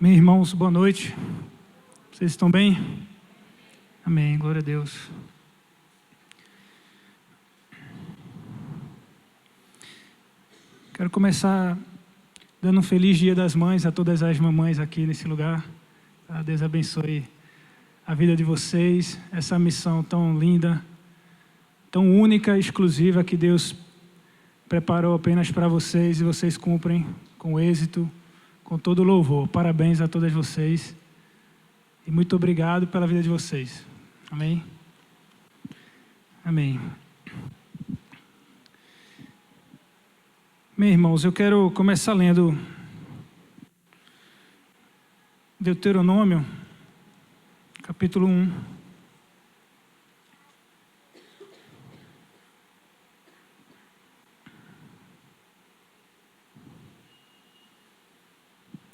Meus irmãos, boa noite. Vocês estão bem? Amém, glória a Deus. Quero começar dando um feliz Dia das Mães a todas as mamães aqui nesse lugar. Deus abençoe a vida de vocês, essa missão tão linda, tão única e exclusiva que Deus preparou apenas para vocês e vocês cumprem com êxito, com todo louvor. Parabéns a todas vocês e muito obrigado pela vida de vocês. Amém? Amém. Meus irmãos, eu quero começar lendo Deuteronômio, capítulo 1.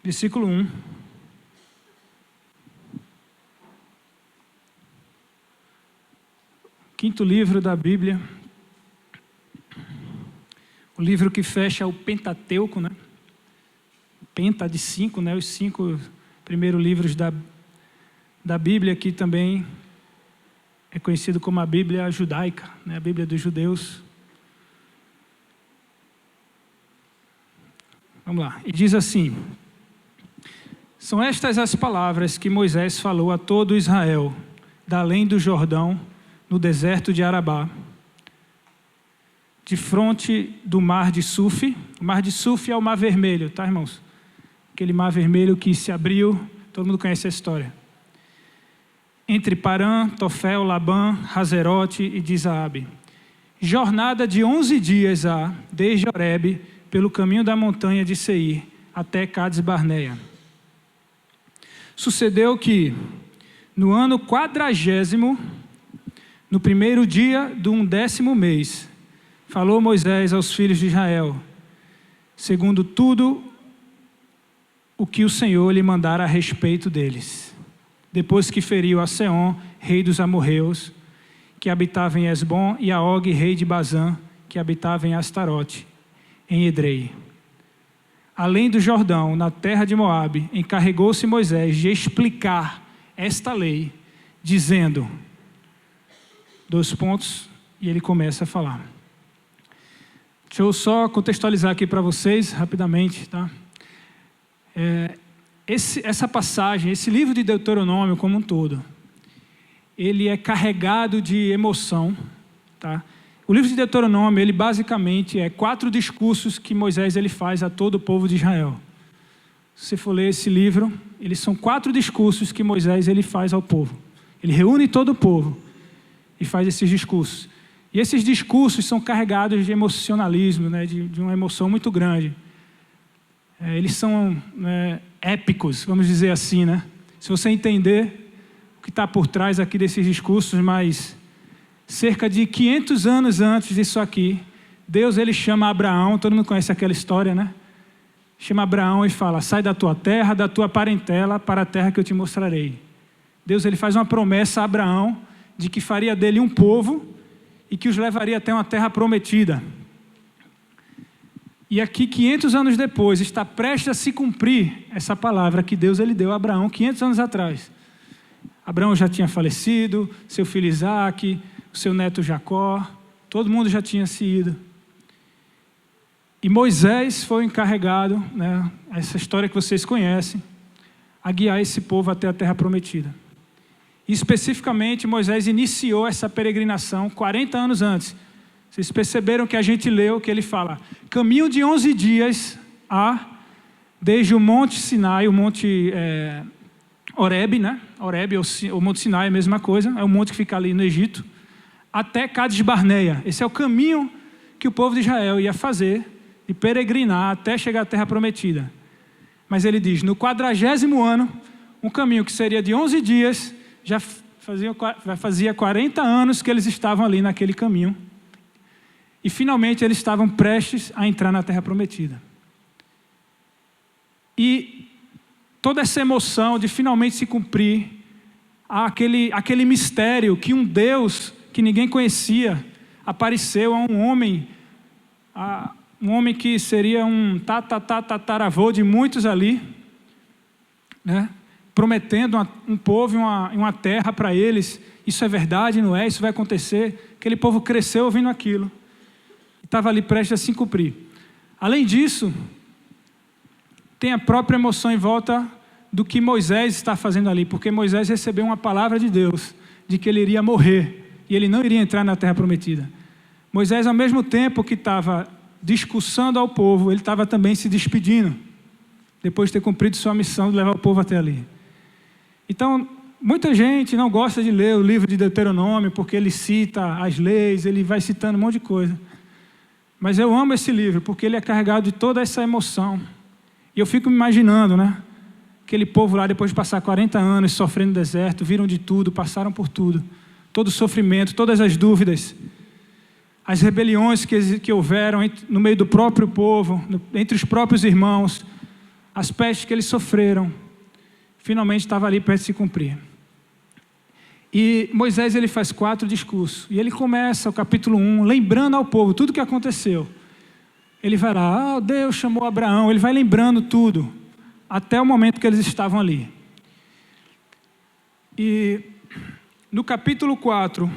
Versículo 1. Quinto livro da Bíblia. O livro que fecha o Pentateuco, né? Penta de 5, né? Os 5 primeiros livros da Bíblia, que também é conhecido como a Bíblia judaica, né? A Bíblia dos judeus. Vamos lá. E diz assim: são estas as palavras que Moisés falou a todo Israel, da além do Jordão, no deserto de Arabá, de fronte do mar de Suf. O mar de Suf é o mar vermelho, tá, irmãos? Aquele mar vermelho que se abriu, todo mundo conhece a história. Entre Parã, Tofel, Labã, Hazerote e Dizaabe. Jornada de 11 dias há, desde Horebe, pelo caminho da montanha de Seir, até Cades Barneia. Sucedeu que, no ano 40º, no primeiro dia do 11º mês, falou Moisés aos filhos de Israel, segundo tudo o que o Senhor lhe mandara a respeito deles. Depois que feriu a Seom, rei dos amorreus, que habitava em Esbom, e a Og, rei de Bazã, que habitava em Astarote, em Edrei. Além do Jordão, na terra de Moabe, encarregou-se Moisés de explicar esta lei, dizendo, e ele começa a falar. Deixa eu só contextualizar aqui para vocês, rapidamente, tá? Essa passagem, esse livro de Deuteronômio como um todo, ele é carregado de emoção, tá? O livro de Deuteronômio, ele basicamente é 4 discursos que Moisés ele faz a todo o povo de Israel. Se você for ler esse livro, eles são 4 discursos que Moisés ele faz ao povo. Ele reúne todo o povo e faz esses discursos. E esses discursos são carregados de emocionalismo, né, de uma emoção muito grande. Eles são épicos, vamos dizer assim, né? Se você entender o que está por trás aqui desses discursos, mas cerca de 500 anos antes disso aqui, Deus ele chama Abraão, todo mundo conhece aquela história, né? Chama Abraão e fala, sai da tua terra, da tua parentela, para a terra que eu te mostrarei. Deus ele faz uma promessa a Abraão, de que faria dele um povo, e que os levaria até uma terra prometida. E aqui, 500 anos depois, está prestes a se cumprir essa palavra que Deus ele deu a Abraão 500 anos atrás. Abraão já tinha falecido, seu filho Isaque, seu neto Jacó, todo mundo já tinha se ido. E Moisés foi encarregado, né, essa história que vocês conhecem, a guiar esse povo até a terra prometida. E especificamente, Moisés iniciou essa peregrinação 40 anos antes. Vocês perceberam que a gente leu que ele fala, caminho de 11 dias há, desde o Monte Sinai, o Monte Horebe, né? Horebe, o Monte Sinai é a mesma coisa, é o monte que fica ali no Egito, até Cades Barneia. Esse é o caminho que o povo de Israel ia fazer, de peregrinar até chegar à terra prometida. Mas ele diz, no 40º ano, um caminho que seria de 11 já fazia 40 anos que eles estavam ali naquele caminho. E finalmente eles estavam prestes a entrar na terra prometida. E toda essa emoção de finalmente se cumprir aquele mistério que um Deus que ninguém conhecia apareceu a um homem que seria um tataravô de muitos ali, né? Prometendo um povo e uma terra para eles. Isso é verdade, não é? Isso vai acontecer. Aquele povo cresceu ouvindo aquilo. Estava ali prestes a se cumprir. Além disso, tem a própria emoção em volta do que Moisés está fazendo ali, porque Moisés recebeu uma palavra de Deus, de que ele iria morrer, e ele não iria entrar na terra prometida. Moisés, ao mesmo tempo que estava discursando ao povo, ele estava também se despedindo, depois de ter cumprido sua missão de levar o povo até ali. Então, muita gente não gosta de ler o livro de Deuteronômio, porque ele cita as leis, ele vai citando um monte de coisa. Mas eu amo esse livro, porque ele é carregado de toda essa emoção. E eu fico me imaginando, né? Aquele povo lá, depois de passar 40 anos sofrendo no deserto, viram de tudo, passaram por tudo. Todo o sofrimento, todas as dúvidas, as rebeliões que houveram no meio do próprio povo, entre os próprios irmãos, as pestes que eles sofreram, finalmente estava ali perto de se cumprir. E Moisés, ele faz 4 discursos, e ele começa o capítulo 1, lembrando ao povo tudo o que aconteceu. Ele vai lá, Deus chamou Abraão, ele vai lembrando tudo, até o momento que eles estavam ali. E no capítulo 4,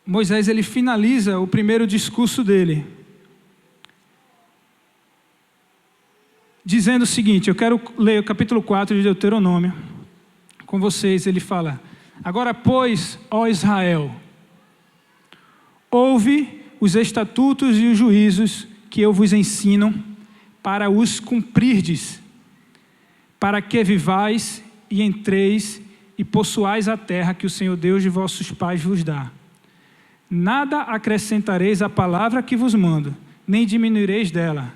Moisés, ele finaliza o primeiro discurso dele, dizendo o seguinte, eu quero ler o capítulo 4 de Deuteronômio com vocês. Ele fala: agora, pois, ó Israel, ouve os estatutos e os juízos que eu vos ensino para os cumprirdes, para que vivais e entreis e possuais a terra que o Senhor Deus de vossos pais vos dá. Nada acrescentareis à palavra que vos mando, nem diminuireis dela,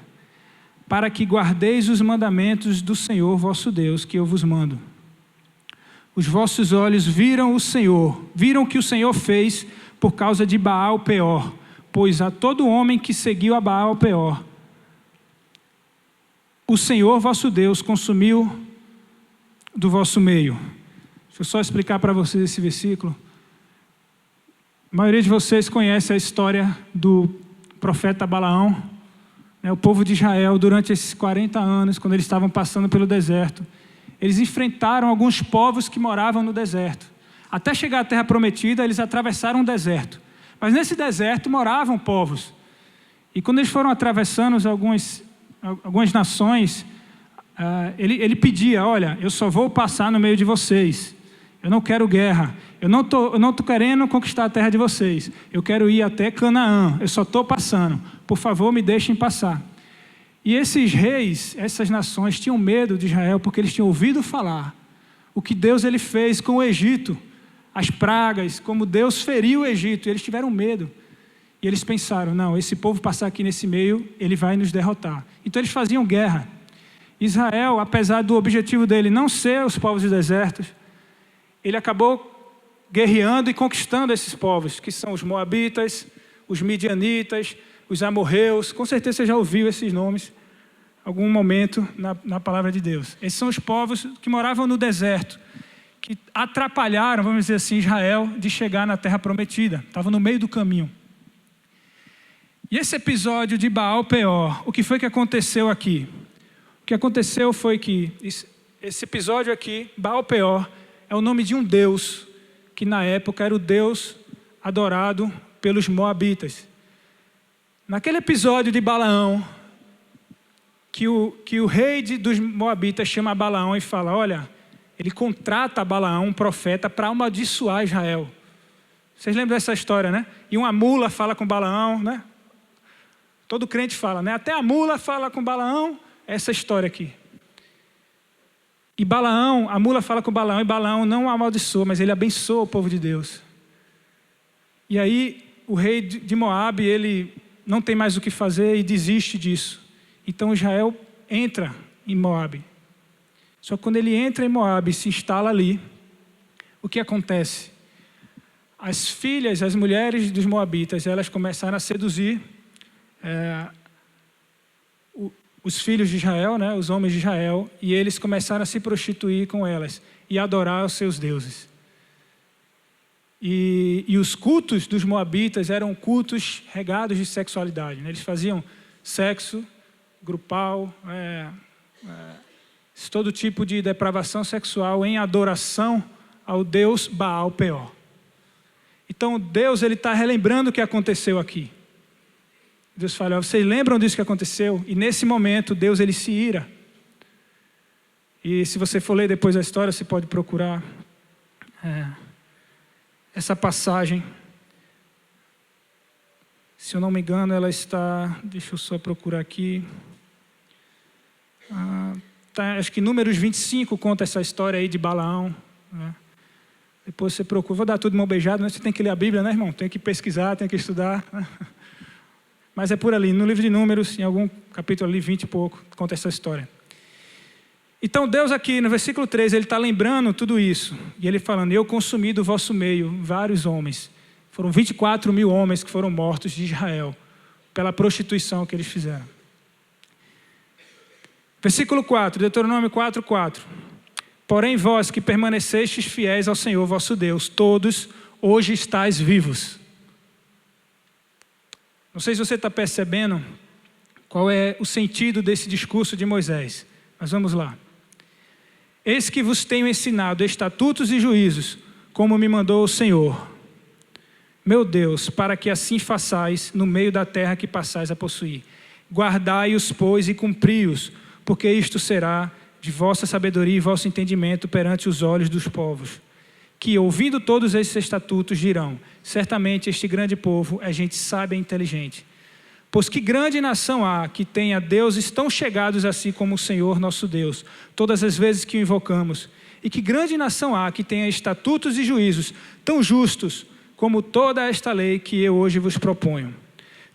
para que guardeis os mandamentos do Senhor vosso Deus, que eu vos mando. Os vossos olhos viram o Senhor, viram o que o Senhor fez por causa de Baal-Peor, pois a todo homem que seguiu a Baal-Peor, o Senhor vosso Deus consumiu do vosso meio. Deixa eu só explicar para vocês esse versículo. A maioria de vocês conhece a história do profeta Balaão, né? O povo de Israel, durante esses 40 anos, quando eles estavam passando pelo deserto, eles enfrentaram alguns povos que moravam no deserto. Até chegar à terra prometida, eles atravessaram o deserto. Mas nesse deserto moravam povos. E quando eles foram atravessando algumas nações, ele pedia: olha, eu só vou passar no meio de vocês. Eu não quero guerra. Eu não tô querendo conquistar a terra de vocês. Eu quero ir até Canaã. Eu só estou passando. Por favor, me deixem passar. E esses reis, essas nações, tinham medo de Israel, porque eles tinham ouvido falar o que Deus ele fez com o Egito, as pragas, como Deus feriu o Egito. E eles tiveram medo. E eles pensaram: não, esse povo passar aqui nesse meio, ele vai nos derrotar. Então eles faziam guerra. Israel, apesar do objetivo dele não ser os povos do deserto, ele acabou guerreando e conquistando esses povos, que são os moabitas, os midianitas, os amorreus. Com certeza você já ouviu esses nomes em algum momento na palavra de Deus. Esses são os povos que moravam no deserto, que atrapalharam, vamos dizer assim, Israel de chegar na terra prometida. Estavam no meio do caminho. E esse episódio de Baal-Peor, o que foi que aconteceu aqui? O que aconteceu foi que esse episódio aqui, Baal-Peor, é o nome de um deus, que na época era o deus adorado pelos moabitas. Naquele episódio de Balaão, que o rei dos moabitas chama Balaão e fala: olha, ele contrata Balaão, um profeta, para amaldiçoar Israel. Vocês lembram dessa história, né? E uma mula fala com Balaão, né? Todo crente fala, né? Até a mula fala com Balaão, essa história aqui. E Balaão, a mula fala com Balaão, e Balaão não amaldiçoa, mas ele abençoa o povo de Deus. E aí o rei de Moabe, ele não tem mais o que fazer e desiste disso. Então Israel entra em Moabe. Só que quando ele entra em Moabe e se instala ali, o que acontece? As filhas, as mulheres dos moabitas, elas começaram a seduzir os filhos de Israel, né, os homens de Israel, e eles começaram a se prostituir com elas e adorar os seus deuses. E os cultos dos moabitas eram cultos regados de sexualidade, né? Eles faziam sexo grupal, todo tipo de depravação sexual em adoração ao Deus Baal Peor. Então Deus está relembrando o que aconteceu aqui. Deus fala, vocês lembram disso que aconteceu? E nesse momento Deus ele se ira. E se você for ler depois a história, você pode procurar essa passagem. Se eu não me engano, ela está... Deixa eu só procurar aqui. Acho que Números 25 conta essa história aí de Balaão. Né? Depois você procura. Vou dar tudo de mão beijada, né? Você tem que ler a Bíblia, né, irmão? Tem que pesquisar, tem que estudar. Mas é por ali, no livro de Números, em algum capítulo ali, 20 e pouco, conta essa história. Então Deus aqui, no versículo 13, ele está lembrando tudo isso. E ele falando, eu consumi do vosso meio vários homens. Foram 24 mil homens que foram mortos de Israel, pela prostituição que eles fizeram. Versículo 4, Deuteronômio 4:4. Porém vós que permanecestes fiéis ao Senhor vosso Deus, todos hoje estáis vivos. Não sei se você está percebendo qual é o sentido desse discurso de Moisés. Mas vamos lá. Eis que vos tenho ensinado estatutos e juízos, como me mandou o Senhor, meu Deus, para que assim façais no meio da terra que passais a possuir. Guardai-os, pois, e cumpri-os, porque isto será de vossa sabedoria e vosso entendimento perante os olhos dos povos, que, ouvindo todos esses estatutos, dirão, certamente este grande povo é gente sábia e inteligente. Pois que grande nação há que tenha deuses tão chegados assim como o Senhor nosso Deus, todas as vezes que o invocamos, e que grande nação há que tenha estatutos e juízos tão justos como toda esta lei que eu hoje vos proponho.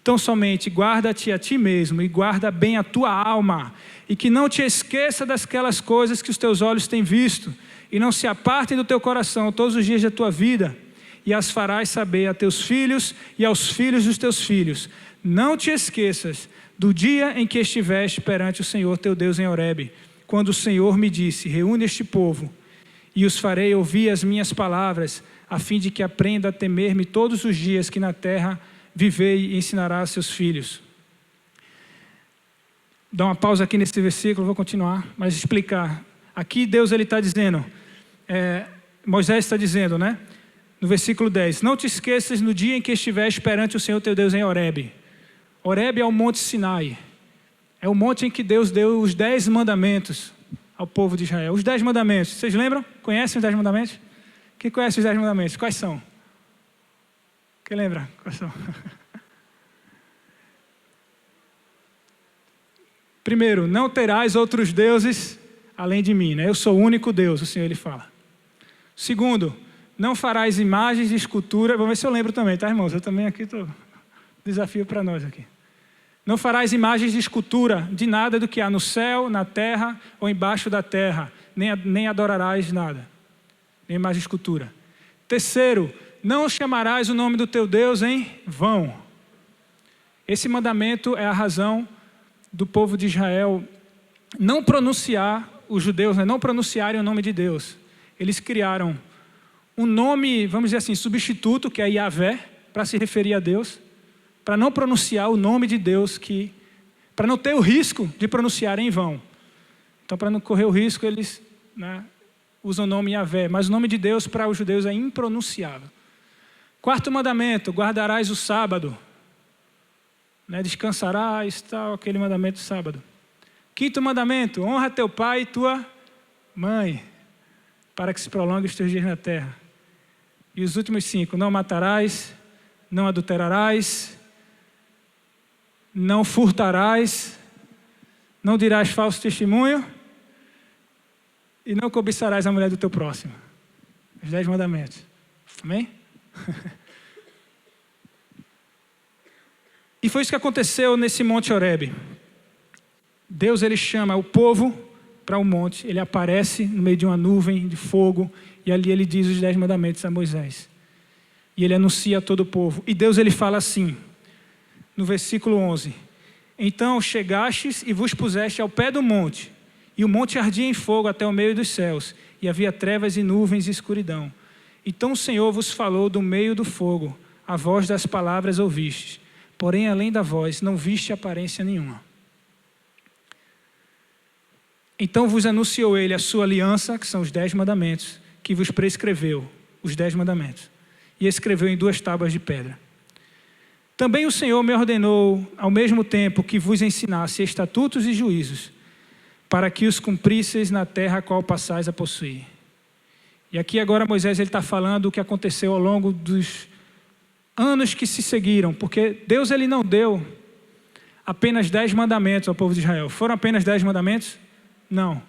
Então somente guarda-te a ti mesmo e guarda bem a tua alma, e que não te esqueça daquelas coisas que os teus olhos têm visto, e não se apartem do teu coração todos os dias da tua vida, e as farás saber a teus filhos e aos filhos dos teus filhos. Não te esqueças do dia em que estiveste perante o Senhor teu Deus em Horebe, quando o Senhor me disse, reúne este povo, e os farei ouvir as minhas palavras, a fim de que aprenda a temer-me todos os dias que na terra vivei e ensinará a seus filhos. Dá uma pausa aqui nesse versículo, vou continuar, mas explicar. Aqui Deus está dizendo, Moisés está dizendo, né? No versículo 10, não te esqueças no dia em que estiveste perante o Senhor teu Deus em Horebe. Horebe é o monte Sinai. É o monte em que Deus deu os 10 mandamentos ao povo de Israel. Os 10 mandamentos, vocês lembram? Conhecem os 10 mandamentos? Quem conhece os 10 mandamentos? Quais são? Quem lembra? Quais são? Primeiro, não terás outros deuses além de mim. Né? Eu sou o único Deus, o Senhor ele fala. Segundo, não farás imagens de escultura. Vamos ver se eu lembro também, tá, irmãos? Eu também aqui estou... Desafio para nós aqui. Não farás imagens de escultura de nada do que há no céu, na terra ou embaixo da terra. Nem adorarás nada. Nem imagem de escultura. Terceiro, não chamarás o nome do teu Deus em vão. Esse mandamento é a razão do povo de Israel não pronunciar, os judeus, né, não pronunciarem o nome de Deus. Eles criaram um nome, vamos dizer assim, substituto, que é Yahvé, para se referir a Deus, para não pronunciar o nome de Deus, para não ter o risco de pronunciar em vão. Então, para não correr o risco, eles usam o nome Yahvé, mas o nome de Deus para os judeus é impronunciável. Quarto mandamento, guardarás o sábado. Descansarás, tal, aquele mandamento do sábado. Quinto mandamento, honra teu pai e tua mãe, para que se prolongue os teus dias na terra. E os últimos 5, não matarás, não adulterarás, não furtarás, não dirás falso testemunho e não cobiçarás a mulher do teu próximo. Os 10 mandamentos. Amém? E foi isso que aconteceu nesse Monte Horebe. Deus ele chama o povo para um monte, ele aparece no meio de uma nuvem de fogo e ali ele diz os 10 mandamentos a Moisés. E ele anuncia a todo o povo. E Deus ele fala assim, no versículo 11. Então chegastes e vos puseste ao pé do monte, e o monte ardia em fogo até o meio dos céus, e havia trevas e nuvens e escuridão. Então o Senhor vos falou do meio do fogo, a voz das palavras ouvistes, porém além da voz não viste aparência nenhuma. Então vos anunciou ele a sua aliança, que são os 10 mandamentos, que vos prescreveu, os 10 mandamentos, e escreveu em 2 tábuas de pedra. Também o Senhor me ordenou, ao mesmo tempo, que vos ensinasse estatutos e juízos, para que os cumprisseis na terra a qual passais a possuir. E aqui agora Moisés está falando o que aconteceu ao longo dos anos que se seguiram, porque Deus ele não deu apenas 10 mandamentos ao povo de Israel. Foram apenas 10 mandamentos? Não.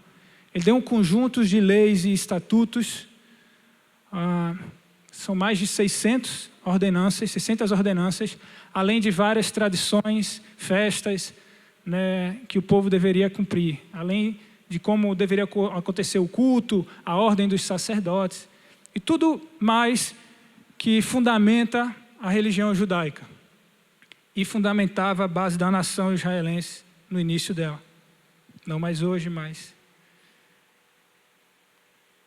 Ele deu um conjunto de leis e estatutos, são mais de 600 ordenanças, além de várias tradições, festas, né, que o povo deveria cumprir, além de como deveria acontecer o culto, a ordem dos sacerdotes, e tudo mais que fundamenta a religião judaica e fundamentava a base da nação israelense no início dela. Não mais hoje, mas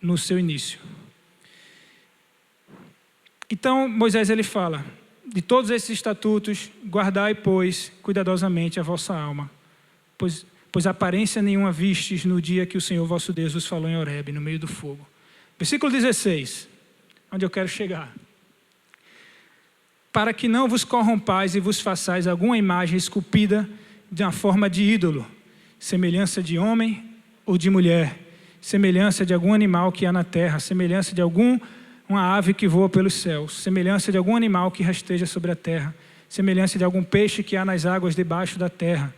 no seu início. Então Moisés ele fala: de todos esses estatutos, guardai, pois, cuidadosamente a vossa alma, pois aparência nenhuma vistes no dia que o Senhor vosso Deus vos falou em Horebe, no meio do fogo. Versículo 16, onde eu quero chegar. Para que não vos corrompais e vos façais alguma imagem esculpida de uma forma de ídolo, semelhança de homem ou de mulher, semelhança de algum animal que há na terra, semelhança de uma ave que voa pelos céus, semelhança de algum animal que rasteja sobre a terra, semelhança de algum peixe que há nas águas debaixo da terra.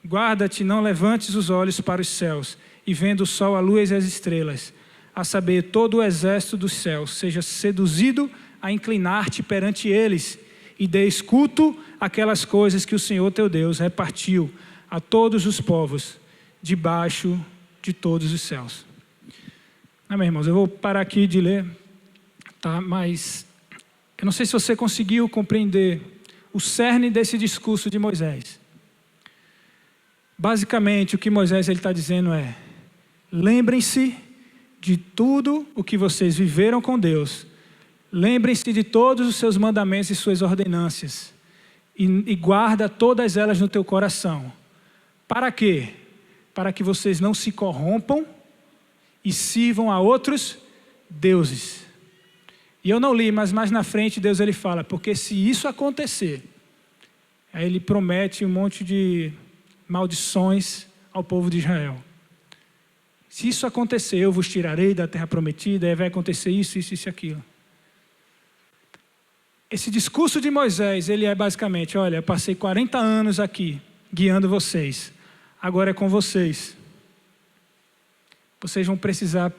Guarda-te, não levantes os olhos para os céus, e vendo o sol, a lua e as estrelas, a saber, todo o exército dos céus, seja seduzido a inclinar-te perante eles, e dês culto àquelas coisas que o Senhor teu Deus repartiu a todos os povos, debaixo de todos os céus. Meus irmãos, eu vou parar aqui de ler, tá? Mas eu não sei se você conseguiu compreender o cerne desse discurso de Moisés. Basicamente, o que Moisés está dizendo é: lembrem-se de tudo o que vocês viveram com Deus, lembrem-se de todos os seus mandamentos e suas ordenâncias, e guarda todas elas no teu coração. Para quê? Para que vocês não se corrompam e sirvam a outros deuses. E eu não li, mas mais na frente Deus ele fala: porque se isso acontecer, aí ele promete um monte de maldições ao povo de Israel. Se isso acontecer, eu vos tirarei da terra prometida, aí vai acontecer isso, isso, isso e aquilo. Esse discurso de Moisés, ele é basicamente: olha, eu passei 40 anos aqui, guiando vocês, agora é com vocês. Vocês vão precisar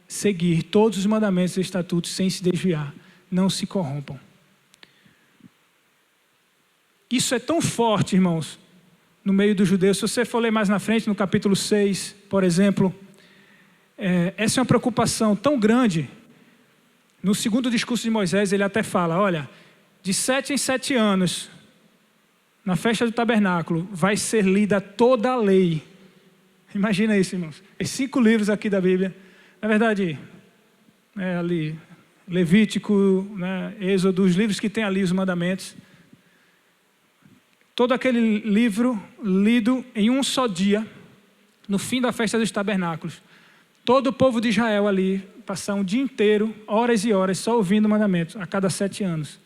seguir todos os mandamentos e estatutos sem se desviar, não se corrompam. Isso é tão forte, irmãos, no meio dos judeus. Se você for ler mais na frente, no capítulo 6, por exemplo, essa é uma preocupação tão grande. No segundo discurso de Moisés, ele até fala: olha, de 7 em 7 anos, na festa do tabernáculo, vai ser lida toda a lei. Imagina isso, irmãos. Os 5 livros aqui da Bíblia, na verdade, ali, Levítico, né, Êxodo, os livros que tem ali os mandamentos. Todo aquele livro lido em um só dia, no fim da festa dos tabernáculos. Todo o povo de Israel ali, passar um dia inteiro, horas e horas, só ouvindo mandamentos, a cada 7 anos.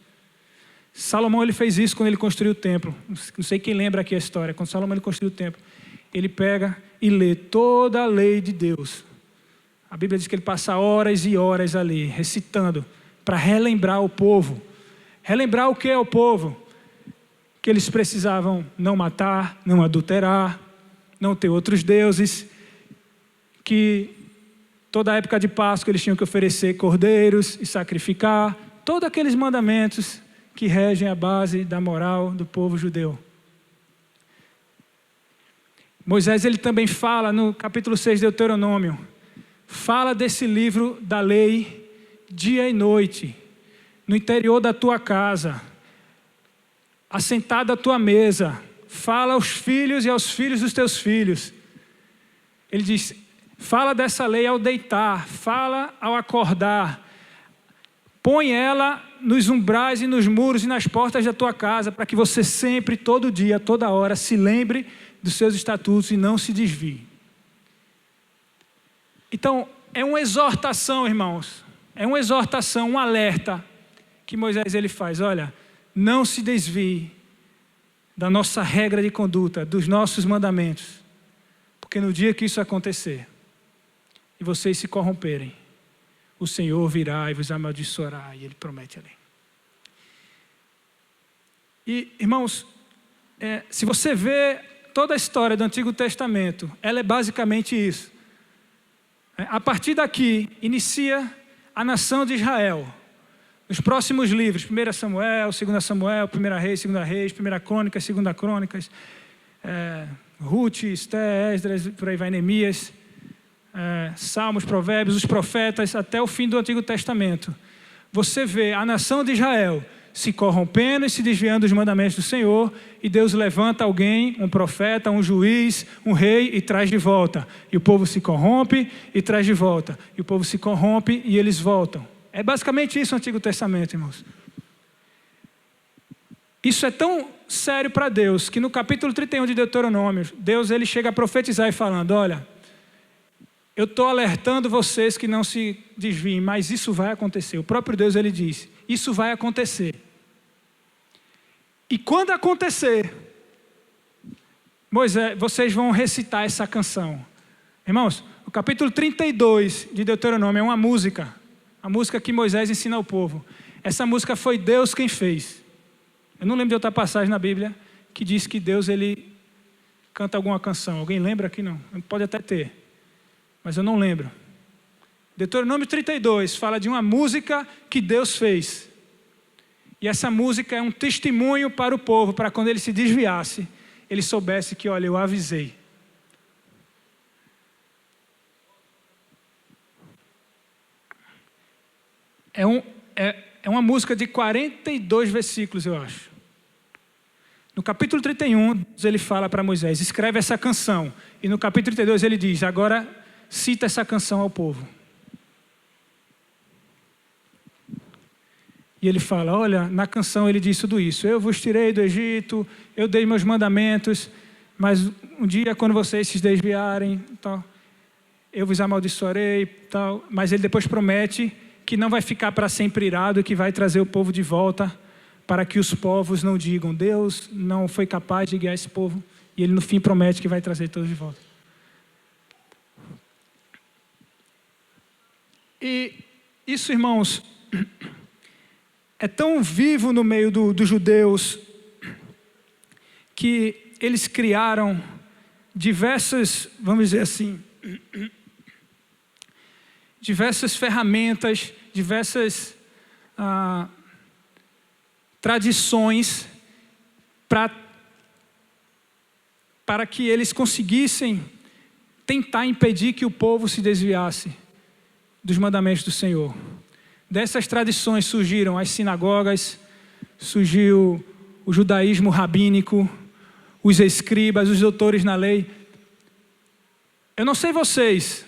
Salomão ele fez isso quando ele construiu o templo. Não sei quem lembra aqui a história. Quando Salomão ele construiu o templo, ele pega e lê toda a lei de Deus. A Bíblia diz que ele passa horas e horas ali, recitando, para relembrar o povo. Relembrar o que é o povo? Que eles precisavam não matar, não adulterar, não ter outros deuses, que toda a época de Páscoa eles tinham que oferecer cordeiros e sacrificar, todos aqueles mandamentos que regem a base da moral do povo judeu. Moisés ele também fala no capítulo 6 de Deuteronômio, fala desse livro da lei dia e noite, no interior da tua casa, assentado à tua mesa, fala aos filhos e aos filhos dos teus filhos. Ele diz: fala dessa lei ao deitar, fala ao acordar, põe ela nos umbrais e nos muros e nas portas da tua casa, para que você sempre, todo dia, toda hora, se lembre dos seus estatutos e não se desvie. Então, é uma exortação, irmãos. É uma exortação, um alerta que Moisés ele faz. Olha, não se desvie da nossa regra de conduta, dos nossos mandamentos. Porque no dia que isso acontecer, e vocês se corromperem, o Senhor virá e vos amaldiçoará, e Ele promete ali. E, irmãos, se você vê toda a história do Antigo Testamento, ela é basicamente isso. A partir daqui, inicia a nação de Israel. Nos próximos livros, 1 Samuel, 2 Samuel, 1 Reis, 2 Reis, 1 Crônicas, 2 Crônicas, Ruth, Esté, Esdras, por aí vai, Neemias, Salmos, Provérbios, os profetas, até o fim do Antigo Testamento. Você vê a nação de Israel se corrompendo e se desviando dos mandamentos do Senhor, e Deus levanta alguém, um profeta, um juiz, um rei, e traz de volta. E o povo se corrompe e traz de volta. E o povo se corrompe e eles voltam. É basicamente isso o Antigo Testamento, irmãos. Isso é tão sério para Deus, que no capítulo 31 de Deuteronômio, Deus ele chega a profetizar e falando, olha, eu estou alertando vocês que não se desviem, mas isso vai acontecer. O próprio Deus ele diz, isso vai acontecer. E quando acontecer, Moisés, vocês vão recitar essa canção. Irmãos, o capítulo 32 de Deuteronômio é uma música. A música que Moisés ensina ao povo. Essa música foi Deus quem fez. Eu não lembro de outra passagem na Bíblia que diz que Deus ele canta alguma canção. Alguém lembra aqui? Não. Pode até ter. Mas eu não lembro. Deuteronômio 32 fala de uma música que Deus fez. E essa música é um testemunho para o povo, para quando ele se desviasse, ele soubesse que, olha, eu avisei. É uma música de 42 versículos, eu acho. No capítulo 31, ele fala para Moisés, escreve essa canção. E no capítulo 32 ele diz, agora cita essa canção ao povo. E ele fala, olha, na canção ele diz tudo isso. Eu vos tirei do Egito, eu dei meus mandamentos, mas um dia quando vocês se desviarem, tal, eu vos amaldiçoarei, tal. Mas ele depois promete que não vai ficar para sempre irado, que vai trazer o povo de volta, para que os povos não digam, Deus não foi capaz de guiar esse povo. E ele no fim promete que vai trazer todos de volta. E isso, irmãos, é tão vivo no meio dos judeus, que eles criaram diversas, vamos dizer assim, diversas ferramentas, diversas tradições para que eles conseguissem tentar impedir que o povo se desviasse dos mandamentos do Senhor. Dessas tradições surgiram as sinagogas, surgiu o judaísmo rabínico, os escribas, os doutores na lei. Eu não sei vocês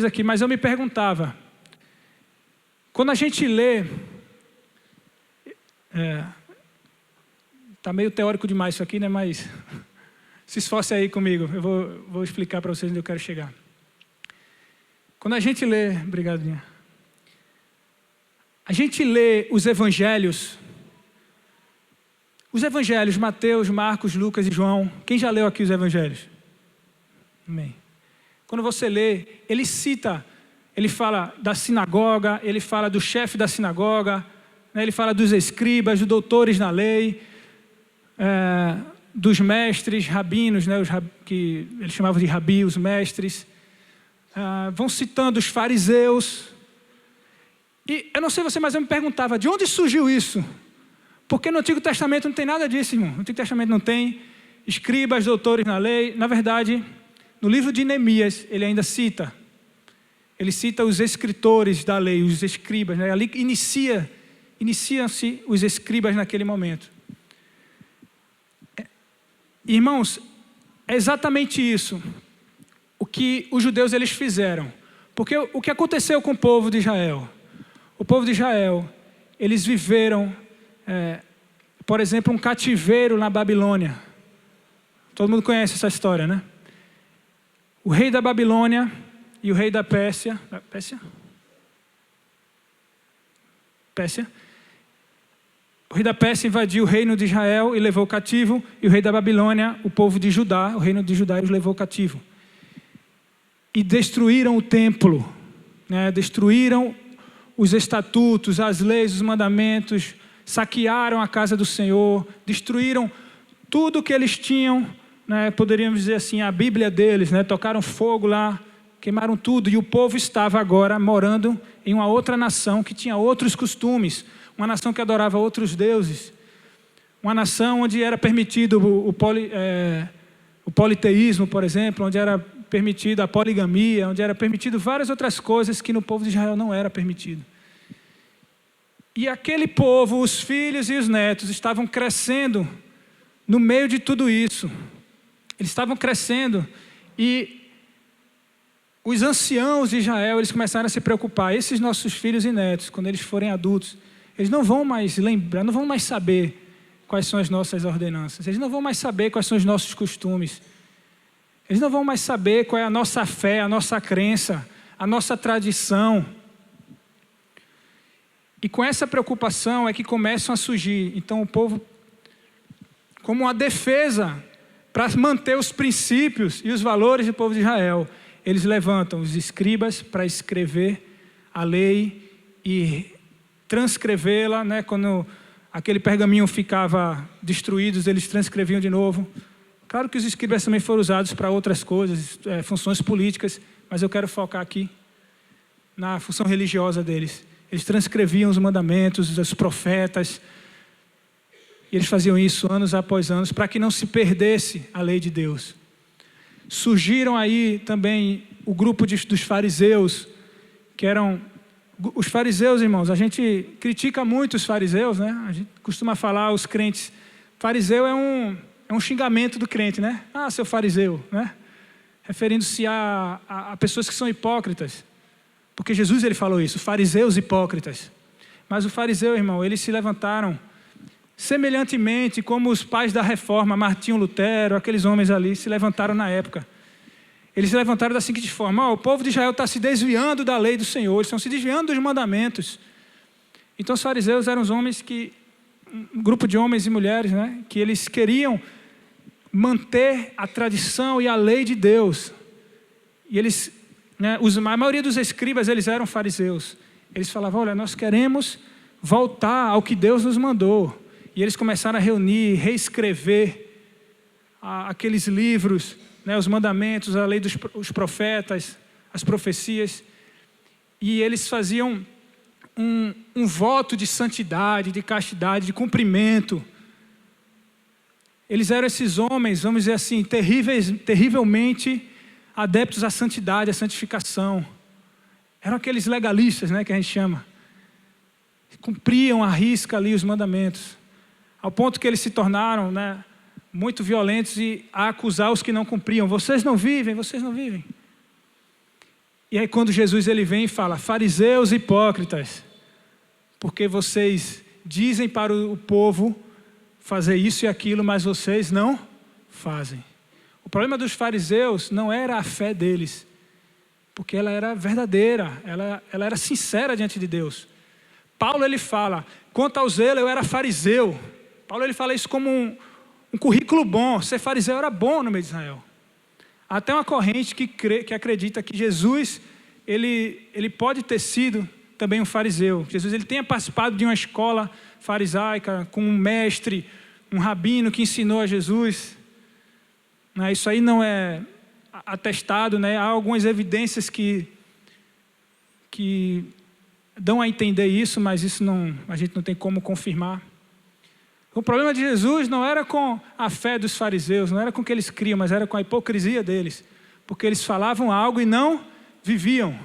aqui, mas eu me perguntava, quando a gente lê, tá meio teórico demais isso aqui, né? Mas se esforce aí comigo, eu vou explicar para vocês onde eu quero chegar. Quando a gente lê, obrigado, Dinha. A gente lê os evangelhos, Mateus, Marcos, Lucas e João. Quem já leu aqui os evangelhos? Amém. Quando você lê, ele fala da sinagoga, ele fala do chefe da sinagoga, né? Ele fala dos escribas, dos doutores na lei, dos mestres, rabinos, né? Que eles chamavam de rabi, os mestres. Vão citando os fariseus. E eu não sei você, mas eu me perguntava, de onde surgiu isso? Porque no Antigo Testamento não tem nada disso, irmão. No Antigo Testamento não tem escribas, doutores na lei. Na verdade, no livro de Neemias, ele ainda cita. Ele cita os escritores da lei, os escribas, né? Ali iniciam-se os escribas naquele momento. Irmãos, é exatamente isso o que os judeus eles fizeram. Porque o que aconteceu com o povo de Israel? O povo de Israel, eles viveram, por exemplo, um cativeiro na Babilônia. Todo mundo conhece essa história, né? O rei da Babilônia, e o rei da Pérsia, o rei da Pérsia invadiu o reino de Israel e levou cativo, e o rei da Babilônia, o povo de Judá, o reino de Judá, os levou cativo. E destruíram o templo, né? Destruíram os estatutos, as leis, os mandamentos, saquearam a casa do Senhor, destruíram tudo que eles tinham, né? Poderíamos dizer assim, a Bíblia deles, né? Tocaram fogo lá, queimaram tudo, e o povo estava agora morando em uma outra nação que tinha outros costumes, uma nação que adorava outros deuses, uma nação onde era permitido o politeísmo, por exemplo, onde era permitido a poligamia, onde era permitido várias outras coisas que no povo de Israel não era permitido. E aquele povo, os filhos e os netos, estavam crescendo no meio de tudo isso. Eles estavam crescendo e os anciãos de Israel, eles começaram a se preocupar. Esses nossos filhos e netos, quando eles forem adultos, eles não vão mais lembrar, não vão mais saber quais são as nossas ordenanças. Eles não vão mais saber quais são os nossos costumes. Eles não vão mais saber qual é a nossa fé, a nossa crença, a nossa tradição. E com essa preocupação é que começam a surgir, então, o povo, como uma defesa para manter os princípios e os valores do povo de Israel, eles levantam os escribas para escrever a lei e transcrevê-la, né? Quando aquele pergaminho ficava destruído, eles transcreviam de novo. Claro que os escribas também foram usados para outras coisas, funções políticas, mas eu quero focar aqui na função religiosa deles. Eles transcreviam os mandamentos, os profetas, e eles faziam isso anos após anos, para que não se perdesse a lei de Deus. Surgiram aí também o grupo dos fariseus, que eram... Os fariseus, irmãos, a gente critica muito os fariseus, né? A gente costuma falar, os crentes, fariseu é um xingamento do crente, né? Ah, seu fariseu, né? Referindo-se a pessoas que são hipócritas. Porque Jesus, ele falou isso, fariseus hipócritas. Mas o fariseu, irmão, eles se levantaram semelhantemente como os pais da reforma, Martinho Lutero, aqueles homens ali, se levantaram na época. Eles se levantaram da seguinte forma: o povo de Israel está se desviando da lei do Senhor, eles estão se desviando dos mandamentos. Então os fariseus eram os homens que, um grupo de homens e mulheres, né, que eles queriam manter a tradição e a lei de Deus. E eles, né, a maioria dos escribas, eles eram fariseus. Eles falavam: olha, nós queremos voltar ao que Deus nos mandou. E eles começaram a reunir, reescrever aqueles livros, né, os mandamentos, a lei dos profetas, as profecias. E eles faziam um voto de santidade, de castidade, de cumprimento. Eles eram esses homens, vamos dizer assim, terrivelmente adeptos à santidade, à santificação. Eram aqueles legalistas, né, que a gente chama. Cumpriam à risca ali os mandamentos. Ao ponto que eles se tornaram, né, muito violentos e a acusar os que não cumpriam. Vocês não vivem, vocês não vivem. E aí quando Jesus ele vem e fala: fariseus hipócritas, porque vocês dizem para o povo fazer isso e aquilo, mas vocês não fazem. O problema dos fariseus não era a fé deles, porque ela era verdadeira, ela era sincera diante de Deus. Paulo ele fala: quanto ao zelo eu era fariseu. Paulo ele fala isso como um currículo bom. Ser fariseu era bom no meio de Israel. Até uma corrente que acredita que Jesus ele pode ter sido também um fariseu. Jesus ele tenha participado de uma escola farisaica com um mestre, um rabino que ensinou a Jesus. Isso aí não é atestado, né? Há algumas evidências que dão a entender isso, mas isso a gente não tem como confirmar. O problema de Jesus não era com a fé dos fariseus, não era com o que eles criam, mas era com a hipocrisia deles. Porque eles falavam algo e não viviam.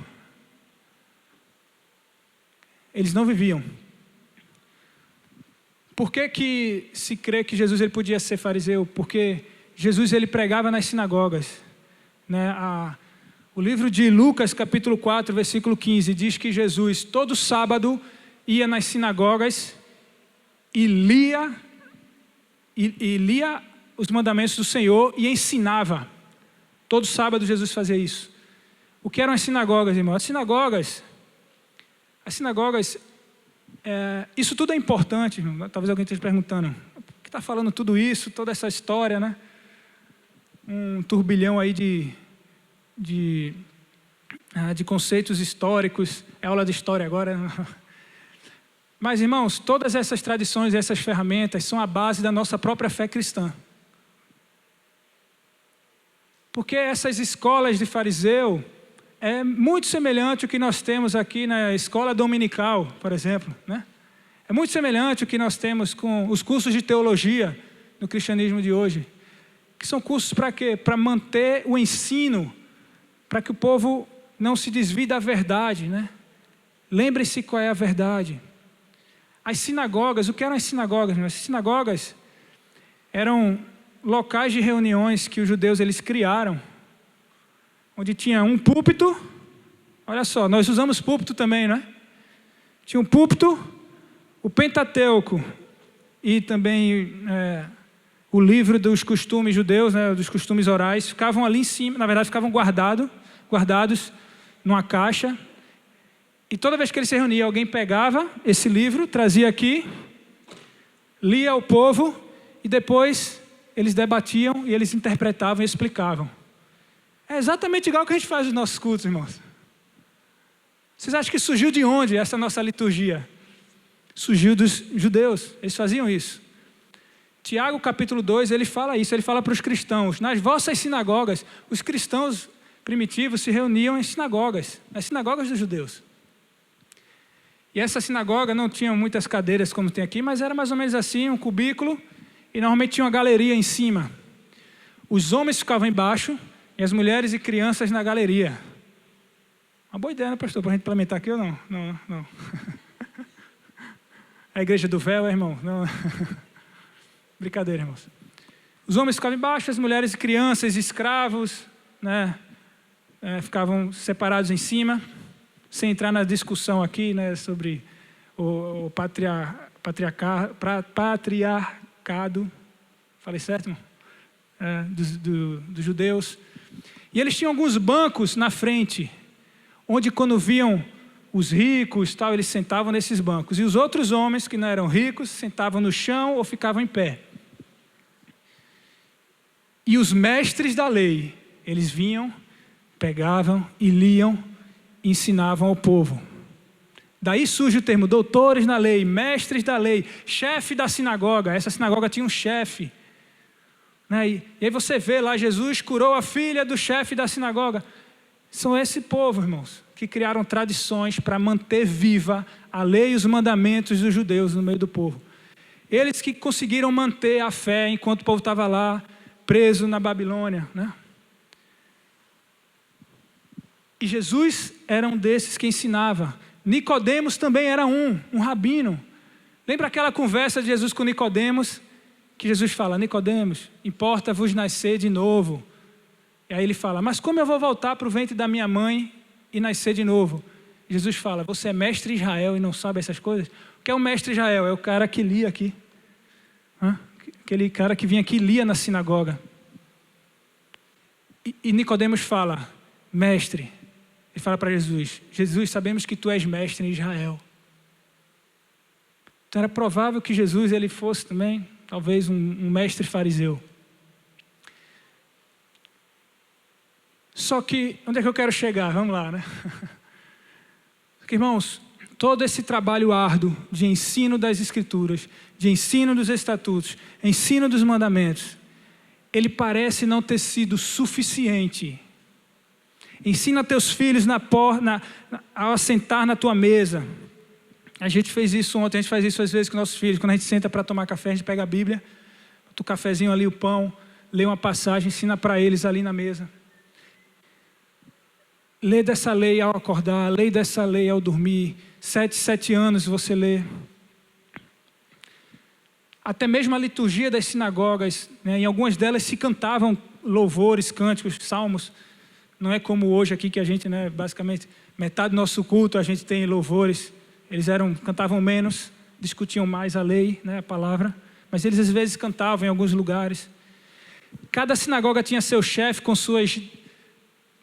Eles não viviam. Por que se crê que Jesus ele podia ser fariseu? Porque Jesus ele pregava nas sinagogas. Né? O livro de Lucas, capítulo 4, versículo 15, diz que Jesus, todo sábado, ia nas sinagogas e lia os mandamentos do Senhor e ensinava. Todo sábado Jesus fazia isso. O que eram as sinagogas, irmão? As sinagogas, isso tudo é importante, irmão. Talvez alguém esteja perguntando, por que está falando tudo isso, toda essa história, né? Um turbilhão aí de conceitos históricos, é aula de história agora. Mas, irmãos, todas essas tradições e essas ferramentas são a base da nossa própria fé cristã. Porque essas escolas de fariseu é muito semelhante ao que nós temos aqui na escola dominical, por exemplo, né? É muito semelhante ao que nós temos com os cursos de teologia no cristianismo de hoje. Que são cursos para quê? Para manter o ensino, para que o povo não se desvie da verdade, né? Lembre-se qual é a verdade. As sinagogas, o que eram as sinagogas? As sinagogas eram locais de reuniões que os judeus eles criaram, onde tinha um púlpito. Olha só, nós usamos púlpito também, né? Tinha um púlpito, o Pentateuco e também o livro dos costumes judeus, né, dos costumes orais, ficavam ali em cima, na verdade ficavam guardados numa caixa. E toda vez que eles se reuniam, alguém pegava esse livro, trazia aqui, lia ao povo e depois eles debatiam e eles interpretavam e explicavam. É exatamente igual ao que a gente faz nos nossos cultos, irmãos. Vocês acham que surgiu de onde essa nossa liturgia? Surgiu dos judeus, eles faziam isso. Tiago capítulo 2, ele fala isso, ele fala para os cristãos. Nas vossas sinagogas, os cristãos primitivos se reuniam em sinagogas, nas sinagogas dos judeus. E essa sinagoga não tinha muitas cadeiras como tem aqui, mas era mais ou menos assim, um cubículo, e normalmente tinha uma galeria em cima. Os homens ficavam embaixo e as mulheres e crianças na galeria. Uma boa ideia, né, pastor, para a gente implementar aqui ou não? Não. A igreja do véu, irmão? Não. Brincadeira, irmãos. Os homens ficavam embaixo, as mulheres e crianças, escravos, né, ficavam separados em cima, sem entrar na discussão aqui, né, sobre o patriarcado, falei certo, irmão? Dos judeus. E eles tinham alguns bancos na frente, onde quando viam os ricos, tal, eles sentavam nesses bancos. E os outros homens que não eram ricos, sentavam no chão ou ficavam em pé. E os mestres da lei, eles vinham, pegavam e liam, e ensinavam ao povo. Daí surge o termo doutores na lei, mestres da lei, chefe da sinagoga. Essa sinagoga tinha um chefe. Né? E aí você vê lá, Jesus curou a filha do chefe da sinagoga. São esse povo, irmãos, que criaram tradições para manter viva a lei e os mandamentos dos judeus no meio do povo. Eles que conseguiram manter a fé enquanto o povo estava lá, preso na Babilônia, né? E Jesus era um desses que ensinava. Nicodemos também era um rabino. Lembra aquela conversa de Jesus com Nicodemos? Que Jesus fala, Nicodemos, importa-vos nascer de novo. E aí ele fala, mas como eu vou voltar para o ventre da minha mãe e nascer de novo? Jesus fala, você é mestre Israel e não sabe essas coisas? O que é o mestre Israel? É o cara que lia aqui. Aquele cara que vinha aqui e lia na sinagoga. E Nicodemos fala, mestre, ele fala para Jesus, Jesus, sabemos que tu és mestre em Israel. Então era provável que Jesus ele fosse também, talvez um mestre fariseu. Só que, onde é que eu quero chegar? Vamos lá, né? Porque, irmãos, todo esse trabalho árduo de ensino das Escrituras, de ensino dos estatutos, ensino dos mandamentos, ele parece não ter sido suficiente. Ensina teus filhos ao assentar na tua mesa. A gente fez isso ontem, a gente faz isso às vezes com nossos filhos. Quando a gente senta para tomar café, a gente pega a Bíblia, bota o cafezinho ali, o pão, lê uma passagem, ensina para eles ali na mesa. Lê dessa lei ao acordar, lê dessa lei ao dormir. 7 anos você lê. Até mesmo a liturgia das sinagogas, né, em algumas delas se cantavam louvores, cânticos, salmos. Não é como hoje aqui que a gente, né, basicamente, metade do nosso culto a gente tem louvores. Eles cantavam menos, discutiam mais a lei, né, a palavra. Mas eles às vezes cantavam em alguns lugares. Cada sinagoga tinha seu chefe com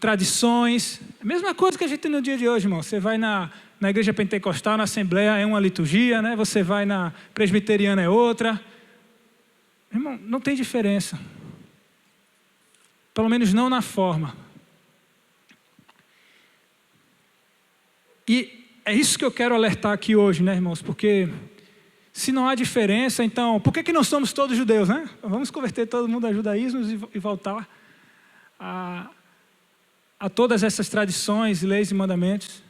tradições. A mesma coisa que a gente tem no dia de hoje, irmão. Você vai na igreja pentecostal, na assembleia, é uma liturgia, né? Você vai na presbiteriana, é outra. Irmão, não tem diferença. Pelo menos não na forma. E é isso que eu quero alertar aqui hoje, né, irmãos? Porque se não há diferença, então, por que não somos todos judeus, né? Vamos converter todo mundo a judaísmo e voltar a todas essas tradições, leis e mandamentos.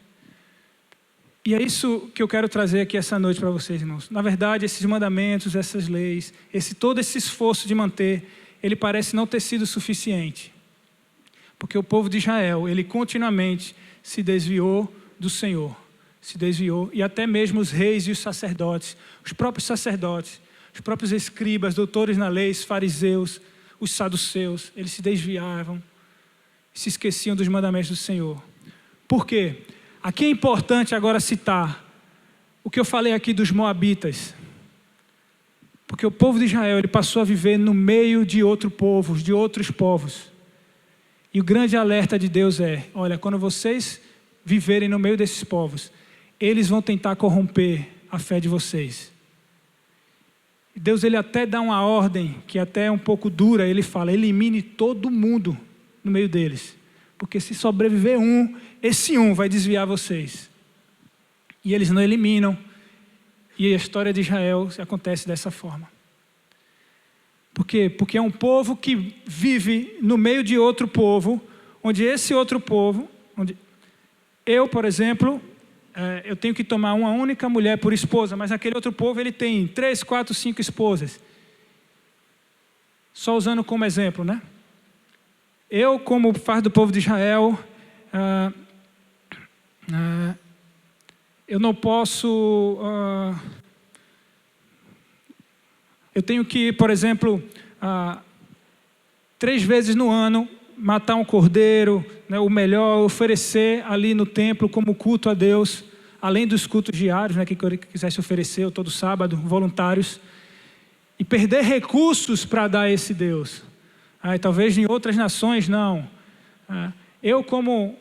E é isso que eu quero trazer aqui essa noite para vocês, irmãos. Na verdade, esses mandamentos, essas leis, todo esse esforço de manter, ele parece não ter sido suficiente. Porque o povo de Israel, ele continuamente se desviou do Senhor. Se desviou. E até mesmo os reis e os sacerdotes, os próprios escribas, doutores na lei, os fariseus, os saduceus, eles se desviavam, se esqueciam dos mandamentos do Senhor. Por quê? Aqui é importante agora citar o que eu falei aqui dos moabitas. Porque o povo de Israel, ele passou a viver no meio de outros povos. E o grande alerta de Deus é, olha, quando vocês viverem no meio desses povos, eles vão tentar corromper a fé de vocês. Deus, ele até dá uma ordem, que até é um pouco dura, ele fala, elimine todo mundo no meio deles. Porque se sobreviver esse vai desviar vocês. E eles não eliminam. E a história de Israel acontece dessa forma. Por quê? Porque é um povo que vive no meio de outro povo, onde esse outro povo, onde eu, por exemplo, eu tenho que tomar uma única mulher por esposa, mas aquele outro povo ele tem 3, 4, 5 esposas. Só usando como exemplo, né? Eu, como parte do povo de Israel, eu não posso... eu tenho que, por exemplo, 3 vezes no ano, matar um cordeiro, né, o melhor, oferecer ali no templo como culto a Deus, além dos cultos diários, né, que quisesse oferecer todo sábado, voluntários, e perder recursos para dar a esse Deus. Talvez em outras nações não. Eu, como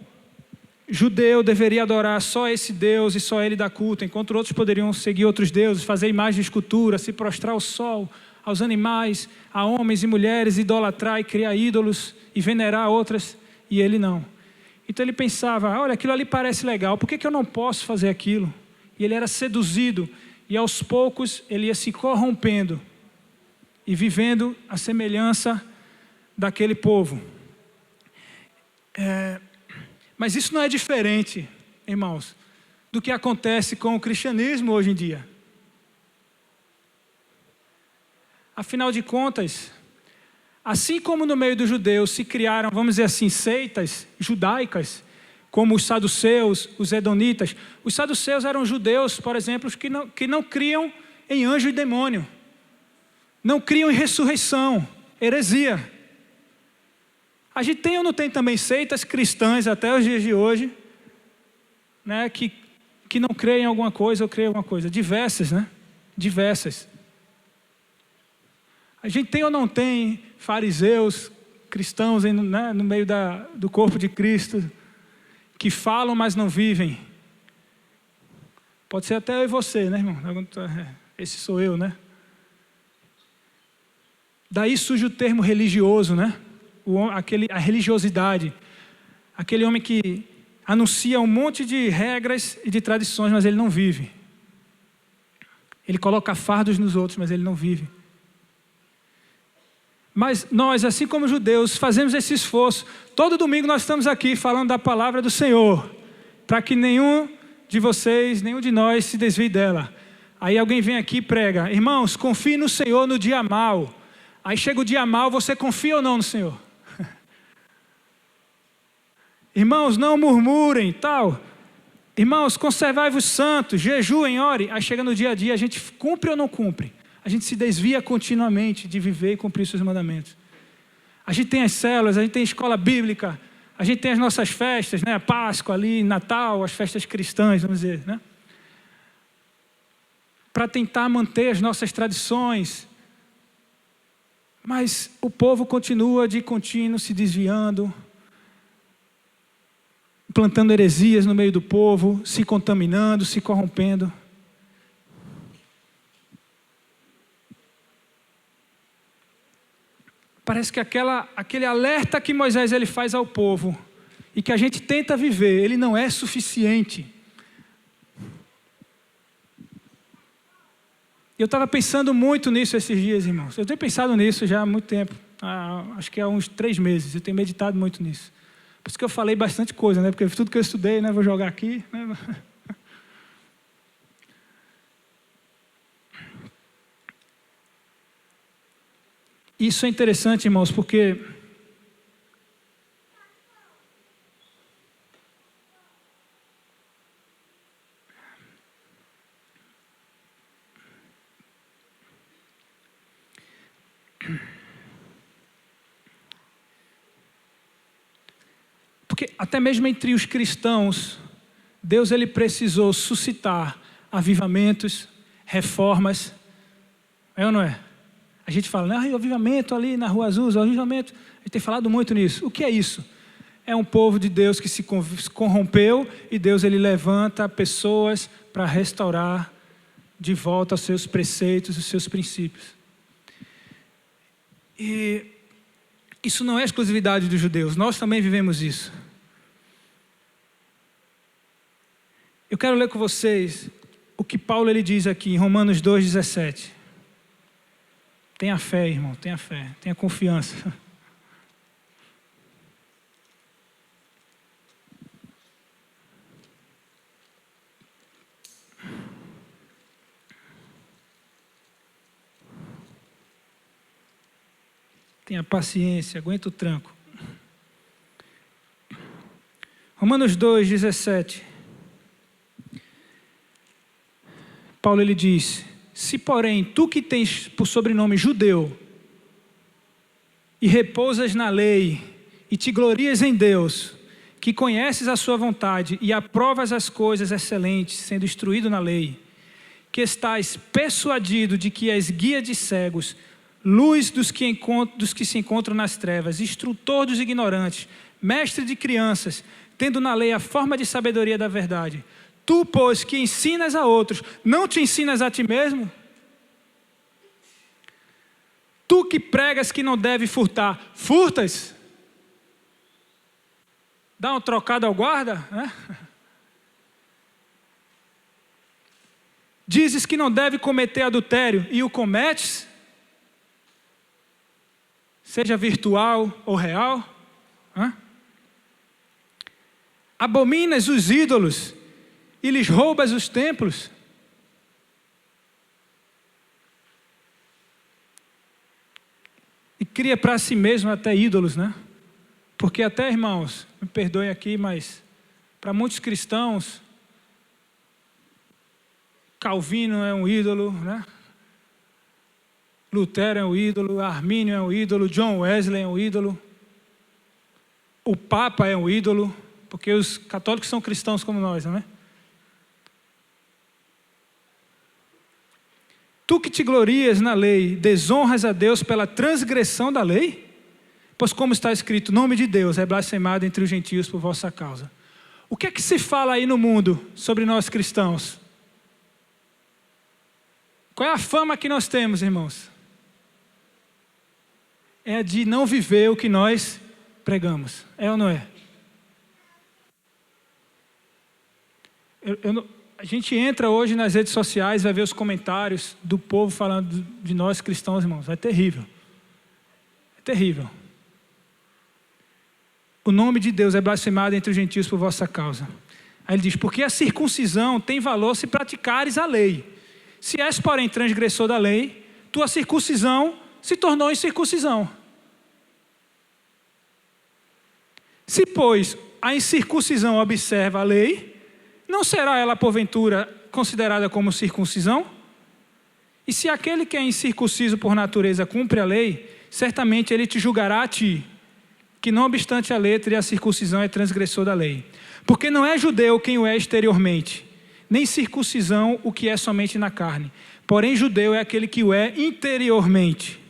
judeu, deveria adorar só esse Deus e só Ele dar culto, enquanto outros poderiam seguir outros deuses, fazer imagens de escultura, se prostrar ao sol, aos animais, a homens e mulheres, idolatrar e criar ídolos e venerar outras, e ele não. Então ele pensava, olha, aquilo ali parece legal, por que eu não posso fazer aquilo? E ele era seduzido, e aos poucos ele ia se corrompendo e vivendo a semelhança daquele povo. Mas isso não é diferente, irmãos, do que acontece com o cristianismo hoje em dia. Afinal de contas, assim como no meio dos judeus se criaram, vamos dizer assim, seitas judaicas, como os saduceus, os edonitas. Os saduceus eram judeus, por exemplo, que não criam em anjo e demônio. Não criam em ressurreição, heresia. A gente tem ou não tem também seitas cristãs até os dias de hoje, né, que não creem em alguma coisa ou creem em alguma coisa. Diversas, né? Diversas. A gente tem ou não tem fariseus, cristãos, né, no meio do corpo de Cristo, que falam, mas não vivem. Pode ser até eu e você, né, irmão? Esse sou eu, né? Daí surge o termo religioso, né? A religiosidade. Aquele homem que anuncia um monte de regras e de tradições, mas ele não vive. Ele coloca fardos nos outros, mas ele não vive. Mas nós, assim como judeus, fazemos esse esforço. Todo domingo nós estamos aqui falando da palavra do Senhor, para que nenhum de vocês, nenhum de nós se desvie dela. Aí alguém vem aqui e prega, irmãos, confie no Senhor no dia mau. Aí chega o dia mau, você confia ou não no Senhor? Irmãos, não murmurem, tal. Irmãos, conservai-vos santos, jejuem, ore. Aí chega no dia a dia, a gente cumpre ou não cumpre? A gente se desvia continuamente de viver e cumprir seus mandamentos. A gente tem as células, a gente tem a escola bíblica, a gente tem as nossas festas, né? Páscoa ali, Natal, as festas cristãs, vamos dizer, né? Para tentar manter as nossas tradições. Mas o povo continua de contínuo se desviando. implantando heresias no meio do povo, se contaminando, se corrompendo. Parece que aquele alerta que Moisés ele faz ao povo e que a gente tenta viver, ele não é suficiente. Eu estava pensando muito nisso esses dias, irmãos. Eu tenho pensado nisso já há muito tempo. Acho que há uns 3 meses. Eu tenho meditado muito nisso. Por isso que eu falei bastante coisa, né? Porque tudo que eu estudei, né? Vou jogar aqui. Né? Isso é interessante, irmãos, porque até mesmo entre os cristãos, Deus ele precisou suscitar avivamentos, reformas. É ou não é? A gente fala, o avivamento ali na Rua Azul, o avivamento. A gente tem falado muito nisso. O que é isso? É um povo de Deus que se corrompeu e Deus ele levanta pessoas para restaurar de volta os seus preceitos, os seus princípios. E isso não é exclusividade dos judeus, nós também vivemos isso. Eu quero ler com vocês o que Paulo ele diz aqui em Romanos 2,17. Tenha fé, irmão, tenha fé, tenha confiança. Tenha paciência, aguenta o tranco. Romanos 2,17. Paulo ele diz: se porém tu que tens por sobrenome judeu e repousas na lei e te glorias em Deus, que conheces a sua vontade e aprovas as coisas excelentes, sendo instruído na lei, que estás persuadido de que és guia de cegos, luz dos que se encontram nas trevas, instrutor dos ignorantes, mestre de crianças, tendo na lei a forma de sabedoria da verdade. Tu, pois, que ensinas a outros, não te ensinas a ti mesmo? Tu que pregas que não deve furtar, furtas? Dá um trocado ao guarda? Né? Dizes que não deve cometer adultério e o cometes? Seja virtual ou real? Abominas os ídolos e lhes roubas os templos? E cria para si mesmo até ídolos, né? Porque até, irmãos, me perdoem aqui, mas para muitos cristãos, Calvino é um ídolo, né? Lutero é um ídolo, Armínio é um ídolo, John Wesley é um ídolo, o Papa é um ídolo, porque os católicos são cristãos como nós, não é? Tu que te glorias na lei, desonras a Deus pela transgressão da lei? Pois como está escrito, o nome de Deus é blasfemado entre os gentios por vossa causa. O que é que se fala aí no mundo sobre nós cristãos? Qual é a fama que nós temos, irmãos? É a de não viver o que nós pregamos. É ou não é? A gente entra hoje nas redes sociais, vai ver os comentários do povo falando de nós cristãos, irmãos. É terrível. É terrível. O nome de Deus é blasfemado entre os gentios por vossa causa. Aí ele diz, porque a circuncisão tem valor se praticares a lei. Se és, porém, transgressor da lei, tua circuncisão se tornou incircuncisão. Se, pois, a incircuncisão observa a lei, não será ela, porventura, considerada como circuncisão? E se aquele que é incircunciso por natureza cumpre a lei, certamente ele te julgará a ti, que não obstante a letra e a circuncisão é transgressor da lei. Porque não é judeu quem o é exteriormente, nem circuncisão o que é somente na carne. Porém, judeu é aquele que o é interiormente.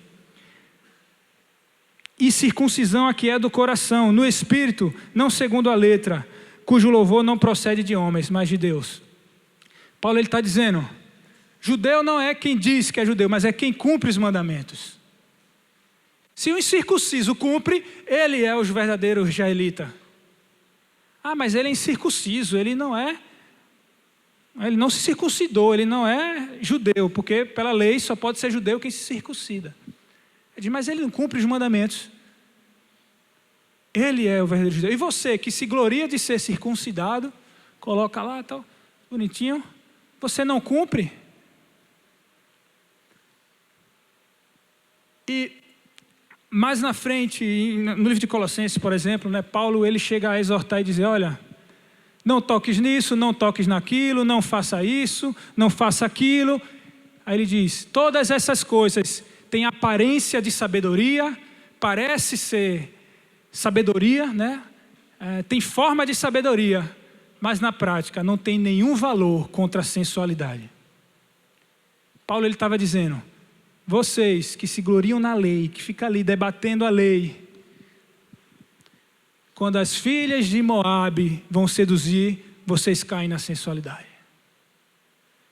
E circuncisão aqui é do coração, no espírito, não segundo a letra, cujo louvor não procede de homens, mas de Deus. Paulo está dizendo, judeu não é quem diz que é judeu, mas é quem cumpre os mandamentos. Se o incircunciso cumpre, ele é o verdadeiro israelita. Ah, mas ele é incircunciso, ele não se circuncidou, ele não é judeu, porque pela lei só pode ser judeu quem se circuncida. Ele diz, mas ele não cumpre os mandamentos. Ele é o verdadeiro judeu. E você que se gloria de ser circuncidado, coloca lá, tal, bonitinho, você não cumpre? E mais na frente, no livro de Colossenses, por exemplo, né, Paulo ele chega a exortar e dizer, olha, não toques nisso, não toques naquilo, não faça isso, não faça aquilo. Aí ele diz, todas essas coisas têm aparência de sabedoria, parece ser sabedoria, né? Tem forma de sabedoria, mas na prática não tem nenhum valor contra a sensualidade. Paulo ele estava dizendo, vocês que se gloriam na lei, que ficam ali debatendo a lei, quando as filhas de Moabe vão seduzir, vocês caem na sensualidade.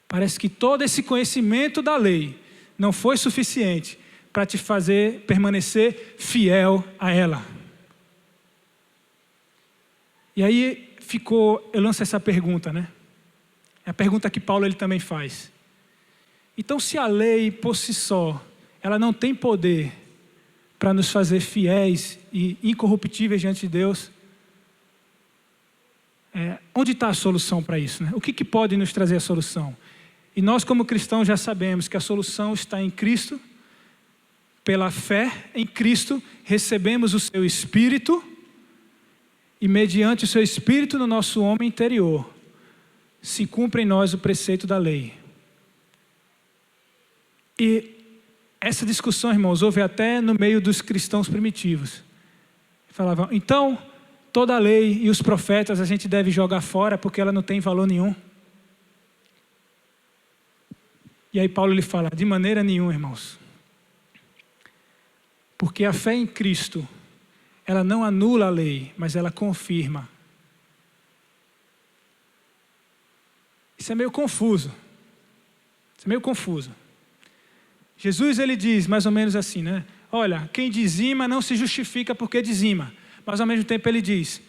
Parece que todo esse conhecimento da lei não foi suficiente para te fazer permanecer fiel a ela. E aí eu lanço essa pergunta, né? É a pergunta que Paulo ele também faz. Então, se a lei por si só, ela não tem poder para nos fazer fiéis e incorruptíveis diante de Deus, onde está a solução para isso, né? O que pode nos trazer a solução? E nós como cristãos já sabemos que a solução está em Cristo. Pela fé em Cristo, recebemos o seu Espírito e mediante o seu Espírito no nosso homem interior, se cumpre em nós o preceito da lei. E essa discussão, irmãos, houve até no meio dos cristãos primitivos. Falavam, então, toda a lei e os profetas a gente deve jogar fora porque ela não tem valor nenhum. E aí Paulo lhe fala, de maneira nenhuma, irmãos. Porque a fé em Cristo, ela não anula a lei, mas ela confirma. Isso é meio confuso. Jesus ele diz mais ou menos assim, né? Olha, quem dizima não se justifica porque dizima. Mas ao mesmo tempo ele diz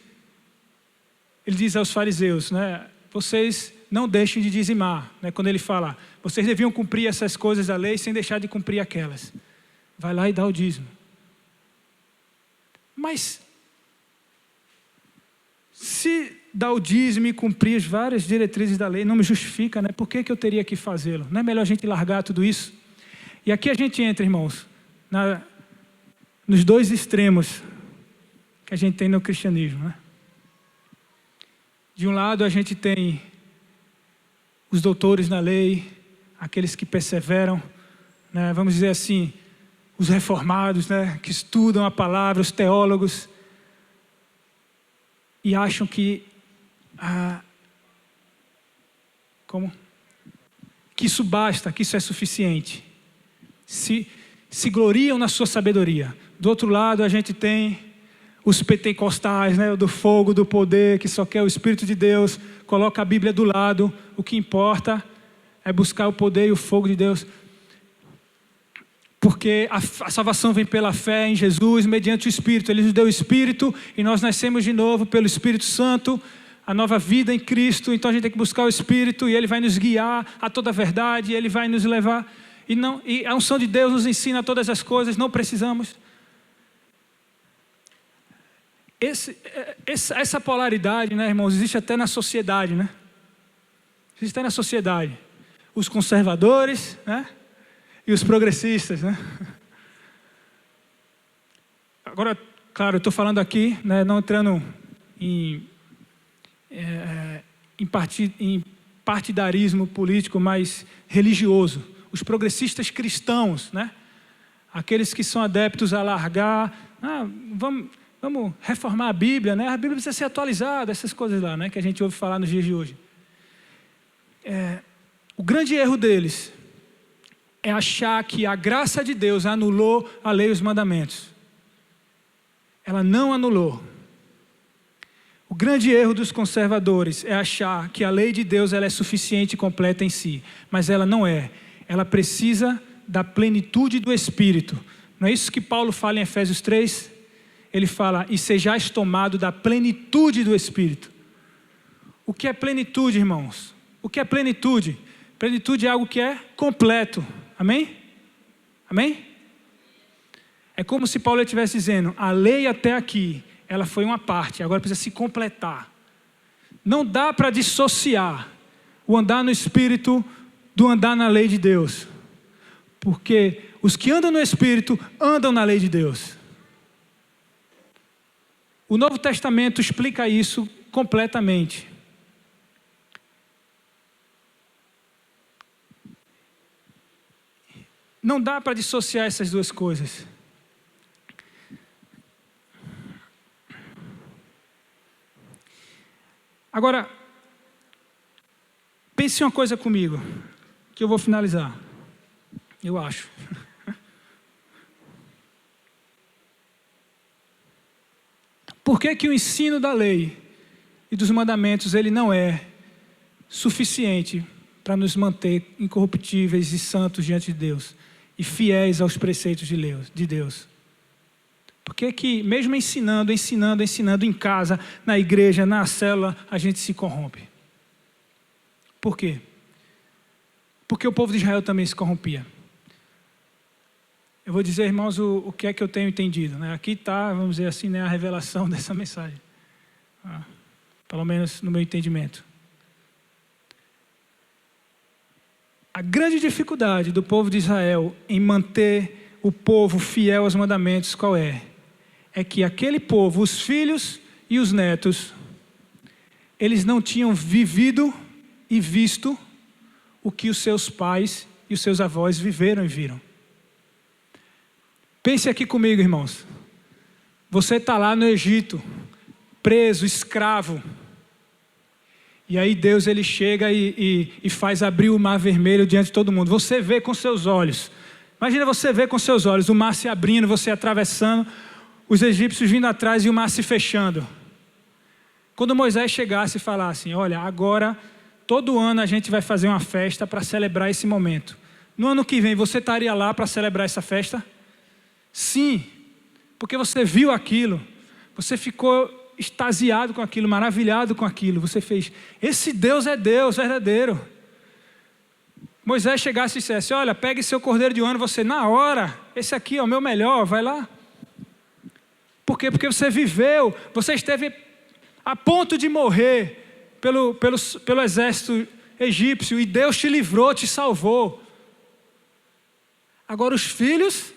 aos fariseus, né? Vocês não deixem de dizimar, né? Quando ele fala, vocês deviam cumprir essas coisas da lei sem deixar de cumprir aquelas. Vai lá e dá o dízimo. Mas se dar o dízimo e cumprir as várias diretrizes da lei não me justifica, né? Por que eu teria que fazê-lo? Não é melhor a gente largar tudo isso? E aqui a gente entra, irmãos, nos dois extremos que a gente tem no cristianismo, né? De um lado a gente tem os doutores na lei, aqueles que perseveram, né? Vamos dizer assim, os reformados, né? Que estudam a palavra, os teólogos, e acham que que isso basta, que isso é suficiente. Se gloriam na sua sabedoria. Do outro lado a gente tem os pentecostais, né, do fogo, do poder, que só quer o Espírito de Deus, coloca a Bíblia do lado, o que importa é buscar o poder e o fogo de Deus. Porque a salvação vem pela fé em Jesus, mediante o Espírito. Ele nos deu o Espírito e nós nascemos de novo pelo Espírito Santo, a nova vida em Cristo. Então a gente tem que buscar o Espírito e Ele vai nos guiar a toda a verdade, Ele vai nos levar. E a unção de Deus nos ensina todas as coisas, não precisamos. Essa polaridade, né, irmãos, existe até na sociedade, né? Existe até na sociedade. Os conservadores, né? E os progressistas, né? Agora, claro, eu estou falando aqui, né, não entrando em partidarismo político, mas religioso. Os progressistas cristãos, né? Aqueles que são adeptos a largar, vamos reformar a Bíblia, né? A Bíblia precisa ser atualizada, essas coisas lá, né? Que a gente ouve falar nos dias de hoje. O grande erro deles é achar que a graça de Deus anulou a lei e os mandamentos. Ela não anulou. O grande erro dos conservadores é achar que a lei de Deus ela é suficiente e completa em si, mas ela não é. Ela precisa da plenitude do Espírito. Não é isso que Paulo fala em Efésios 3? Ele fala, e sejais tomado da plenitude do Espírito. O que é plenitude, irmãos? O que é plenitude? Plenitude é algo que é completo. Amém? Amém? É como se Paulo estivesse dizendo, a lei até aqui, ela foi uma parte, agora precisa se completar. Não dá para dissociar o andar no Espírito do andar na lei de Deus. Porque os que andam no Espírito andam na lei de Deus. O Novo Testamento explica isso completamente. Não dá para dissociar essas duas coisas. Agora, pense uma coisa comigo, que eu vou finalizar. Eu acho. Por que que o ensino da lei e dos mandamentos, ele não é suficiente para nos manter incorruptíveis e santos diante de Deus e fiéis aos preceitos de Deus? Por que que mesmo ensinando em casa, na igreja, na célula, a gente se corrompe? Por quê? Porque o povo de Israel também se corrompia. Eu vou dizer, irmãos, o que é que eu tenho entendido, né? Aqui está, vamos dizer assim, né, a revelação dessa mensagem. Pelo menos no meu entendimento. A grande dificuldade do povo de Israel em manter o povo fiel aos mandamentos, qual é? É que aquele povo, os filhos e os netos, eles não tinham vivido e visto o que os seus pais e os seus avós viveram e viram. Pense aqui comigo, irmãos. Você está lá no Egito, preso, escravo. E aí Deus ele chega e faz abrir o mar vermelho diante de todo mundo. Você vê com seus olhos. Imagina você ver com seus olhos o mar se abrindo, você atravessando, os egípcios vindo atrás e o mar se fechando. Quando Moisés chegasse e falasse, olha, agora todo ano a gente vai fazer uma festa para celebrar esse momento. No ano que vem você estaria lá para celebrar essa festa? Sim, porque você viu aquilo, você ficou extasiado com aquilo, maravilhado com aquilo. Você fez, esse Deus é Deus verdadeiro. Moisés chegasse e dissesse, olha, pegue seu cordeiro de um ano, você na hora, esse aqui é o meu melhor, vai lá. Por quê? Porque você viveu, você esteve a ponto de morrer pelo exército egípcio e Deus te livrou, te salvou. Agora os filhos,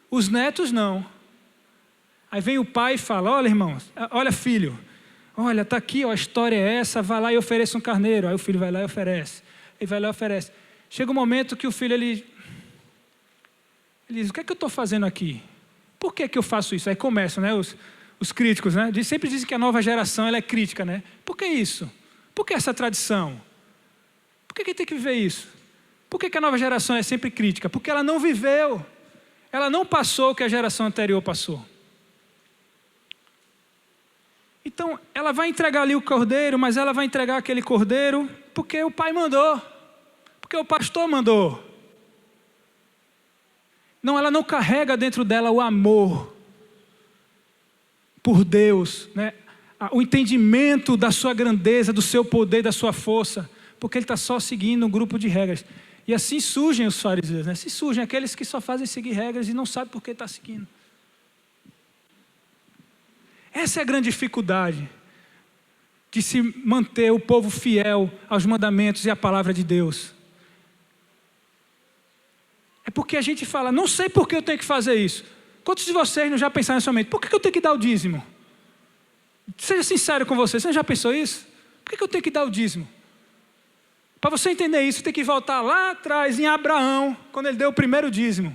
os netos não. Aí vem o pai e fala, olha irmãos, olha filho, olha está aqui, ó, a história é essa, vai lá e ofereça um carneiro. Aí o filho vai lá e oferece, ele vai lá e oferece. Chega um momento que o filho ele diz, o que é que eu estou fazendo aqui? Por que que eu faço isso? Aí começam, né, os críticos, né? Sempre dizem que a nova geração ela é crítica, né? Por que isso? Por que essa tradição? Por que tem que viver isso? Por que a nova geração é sempre crítica? Porque ela não viveu, ela não passou o que a geração anterior passou. Então, ela vai entregar ali o cordeiro, mas ela vai entregar aquele cordeiro porque o pai mandou, porque o pastor mandou. Não, ela não carrega dentro dela o amor por Deus, né? O entendimento da sua grandeza, do seu poder, da sua força, porque ele está só seguindo um grupo de regras. E assim surgem os fariseus, né? Assim surgem aqueles que só fazem seguir regras e não sabem por que está seguindo. Essa é a grande dificuldade de se manter o povo fiel aos mandamentos e à palavra de Deus. É porque a gente fala, não sei por que eu tenho que fazer isso. Quantos de vocês não já pensaram nessa mente? Por que eu tenho que dar o dízimo? Seja sincero com você já pensou isso? Por que eu tenho que dar o dízimo? Para você entender isso, tem que voltar lá atrás em Abraão, quando ele deu o primeiro dízimo.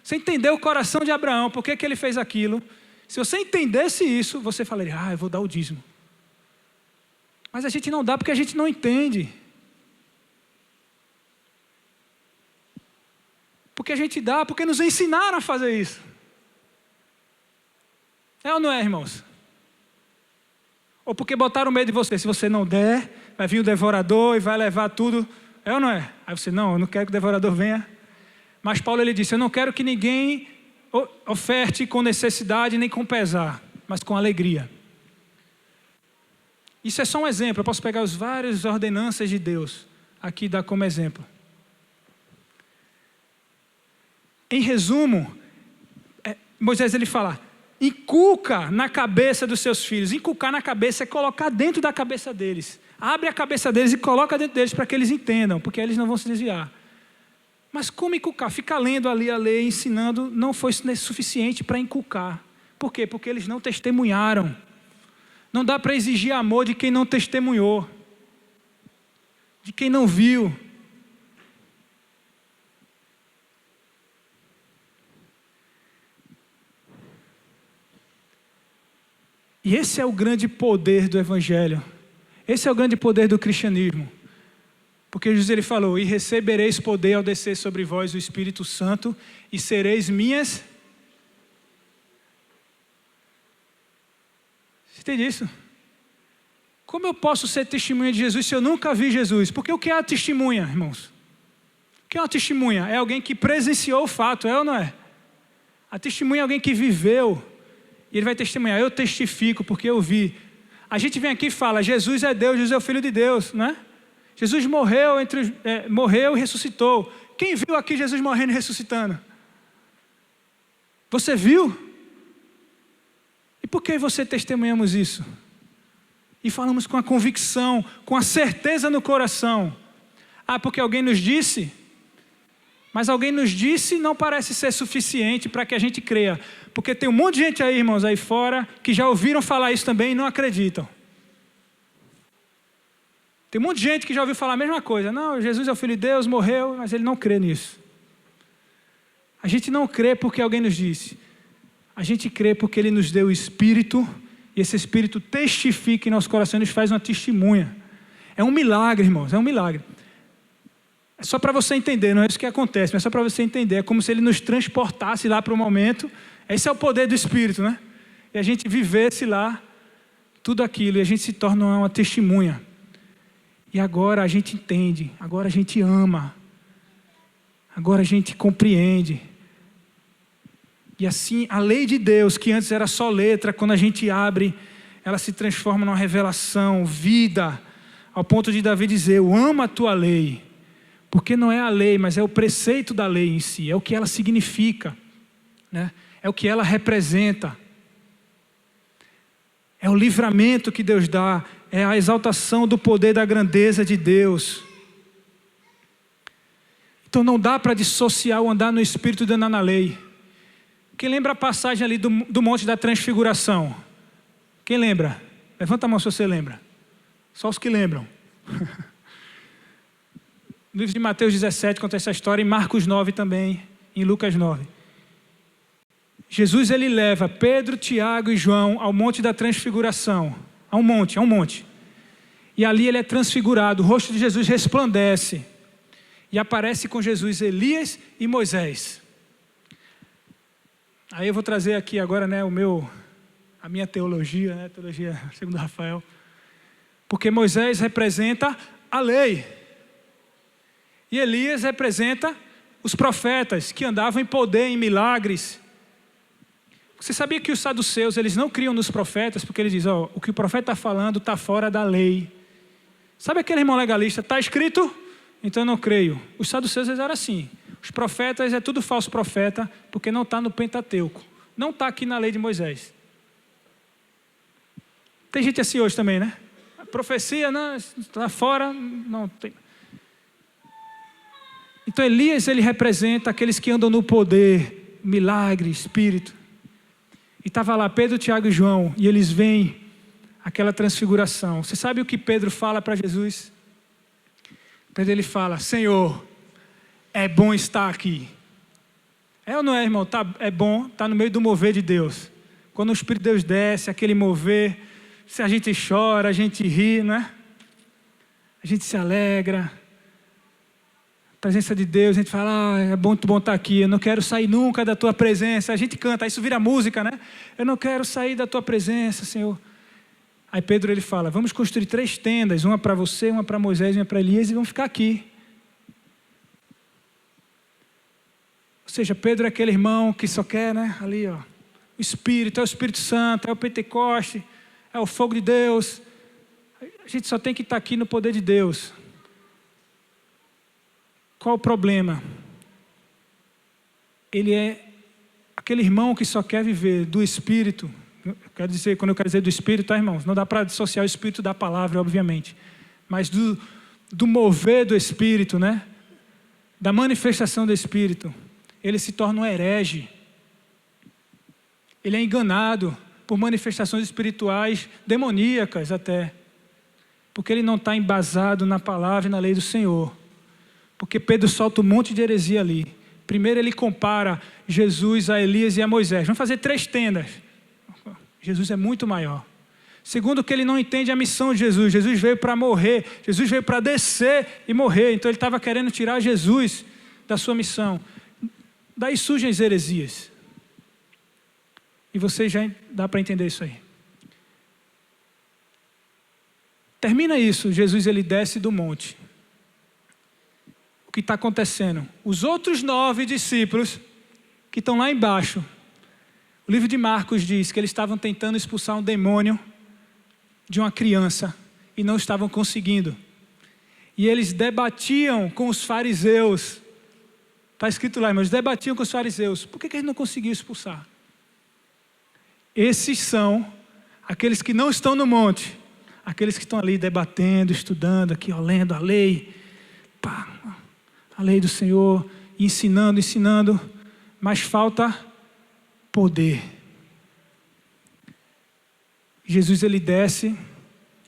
Você entendeu o coração de Abraão, por que ele fez aquilo. Se você entendesse isso, você falaria, eu vou dar o dízimo. Mas a gente não dá porque a gente não entende. Porque a gente dá, porque nos ensinaram a fazer isso. É ou não é, irmãos? Ou porque botaram medo de você. Se você não der, vai vir o devorador e vai levar tudo. É ou não é? Aí você, não, eu não quero que o devorador venha. Mas Paulo, ele disse, eu não quero que ninguém oferte com necessidade nem com pesar, mas com alegria. Isso é só um exemplo. Eu posso pegar as várias ordenanças de Deus aqui e dar como exemplo. Em resumo, Moisés ele fala, inculca na cabeça dos seus filhos. Inculcar na cabeça é colocar dentro da cabeça deles. Abre a cabeça deles e coloca dentro deles para que eles entendam, porque eles não vão se desviar. Mas como inculcar? Ficar lendo ali a lei, ensinando, não foi suficiente para inculcar. Por quê? Porque eles não testemunharam. Não dá para exigir amor de quem não testemunhou, de quem não viu. E esse é o grande poder do Evangelho. Esse é o grande poder do cristianismo. Porque Jesus ele falou, e recebereis poder ao descer sobre vós o Espírito Santo, e sereis minhas... Você entende isso? Como eu posso ser testemunha de Jesus se eu nunca vi Jesus? Porque o que é a testemunha, irmãos? O que é uma testemunha? É alguém que presenciou o fato, é ou não é? A testemunha é alguém que viveu, e ele vai testemunhar, eu testifico porque eu vi. A gente vem aqui e fala, Jesus é Deus, Jesus é o Filho de Deus, não é? Jesus morreu, morreu e ressuscitou. Quem viu aqui Jesus morrendo e ressuscitando? Você viu? E por que você testemunhamos isso? E falamos com a convicção, com a certeza no coração. Ah, porque alguém nos disse? Mas alguém nos disse não parece ser suficiente para que a gente creia. Porque tem um monte de gente aí, irmãos, aí fora, que já ouviram falar isso também e não acreditam. Tem um monte de gente que já ouviu falar a mesma coisa. Não, Jesus é o Filho de Deus, morreu, mas ele não crê nisso. A gente não crê porque alguém nos disse. A gente crê porque ele nos deu o Espírito, e esse Espírito testifica em nosso coração, nos faz uma testemunha. É um milagre, irmãos, é um milagre. É só para você entender, não é isso que acontece, mas é só para você entender. É como se ele nos transportasse lá para o momento. Esse é o poder do Espírito, né? E a gente vivesse lá tudo aquilo, e a gente se torna uma testemunha. E agora a gente entende, agora a gente ama, agora a gente compreende. E assim, a lei de Deus, que antes era só letra, quando a gente abre, ela se transforma numa revelação, vida, ao ponto de Davi dizer, eu amo a tua lei, porque não é a lei, mas é o preceito da lei em si, é o que ela significa, né? É o que ela representa, é o livramento que Deus dá, é a exaltação do poder da grandeza de Deus. Então não dá para dissociar o andar no Espírito e andar na lei. Quem lembra a passagem ali do Monte da Transfiguração? Quem lembra? Levanta a mão se você lembra. Só os que lembram. No livro de Mateus 17 conta essa história, em Marcos 9 também, em Lucas 9. Jesus ele leva Pedro, Tiago e João ao Monte da Transfiguração. A um monte. E ali ele é transfigurado, o rosto de Jesus resplandece. E aparece com Jesus Elias e Moisés. Aí eu vou trazer aqui agora, né, a minha teologia, né, teologia segundo Rafael. Porque Moisés representa a lei. E Elias representa os profetas que andavam em poder, em milagres. Você sabia que os saduceus, eles não criam nos profetas, porque eles dizem, o que o profeta está falando está fora da lei. Sabe aquele irmão legalista, está escrito, então eu não creio. Os saduceus eles eram assim. Os profetas é tudo falso profeta, porque não está no Pentateuco. Não está aqui na lei de Moisés. Tem gente assim hoje também, né? A profecia, não, está fora, não tem. Então Elias, ele representa aqueles que andam no poder, milagre, espírito. E estava lá Pedro, Tiago e João, e eles veem aquela transfiguração. Você sabe o que Pedro fala para Jesus? Pedro ele fala, Senhor, é bom estar aqui. É ou não é, irmão? É bom estar no meio do mover de Deus. Quando o Espírito de Deus desce, aquele mover, se a gente chora, a gente ri, não é? A gente se alegra. A presença de Deus, a gente fala, é muito bom estar aqui, eu não quero sair nunca da tua presença. A gente canta, isso vira música, né? Eu não quero sair da tua presença, Senhor. Aí Pedro ele fala, vamos construir 3 tendas, uma para você, uma para Moisés, uma para Elias, e vamos ficar aqui. Ou seja, Pedro é aquele irmão que só quer, né, ali, ó, o Espírito, é o Espírito Santo, é o Pentecoste, é o fogo de Deus. A gente só tem que estar aqui no poder de Deus. Qual o problema? Ele é aquele irmão que só quer viver do Espírito. Quero dizer, quando eu quero dizer do Espírito, tá, irmãos? Não dá para dissociar o Espírito da palavra, obviamente. Mas do mover do Espírito, né? Da manifestação do Espírito. Ele se torna um herege. Ele é enganado por manifestações espirituais demoníacas até. Porque ele não está embasado na palavra e na lei do Senhor. Porque Pedro solta um monte de heresia ali. Primeiro ele compara Jesus a Elias e a Moisés. Vamos fazer 3 tendas. Jesus é muito maior. Segundo, que ele não entende a missão de Jesus. Jesus veio para morrer. Jesus veio para descer e morrer. Então ele estava querendo tirar Jesus da sua missão. Daí surgem as heresias. E você já dá para entender isso aí. Termina isso. Jesus ele desce do monte. O que está acontecendo? Os outros 9 discípulos que estão lá embaixo. O livro de Marcos diz que eles estavam tentando expulsar um demônio de uma criança e não estavam conseguindo. E eles debatiam com os fariseus. Está escrito lá, mas debatiam com os fariseus. Por que eles não conseguiam expulsar? Esses são aqueles que não estão no monte. Aqueles que estão ali debatendo, estudando, aqui ó, lendo a lei. Pá, a lei do Senhor, ensinando. Mas falta poder. Jesus ele desce,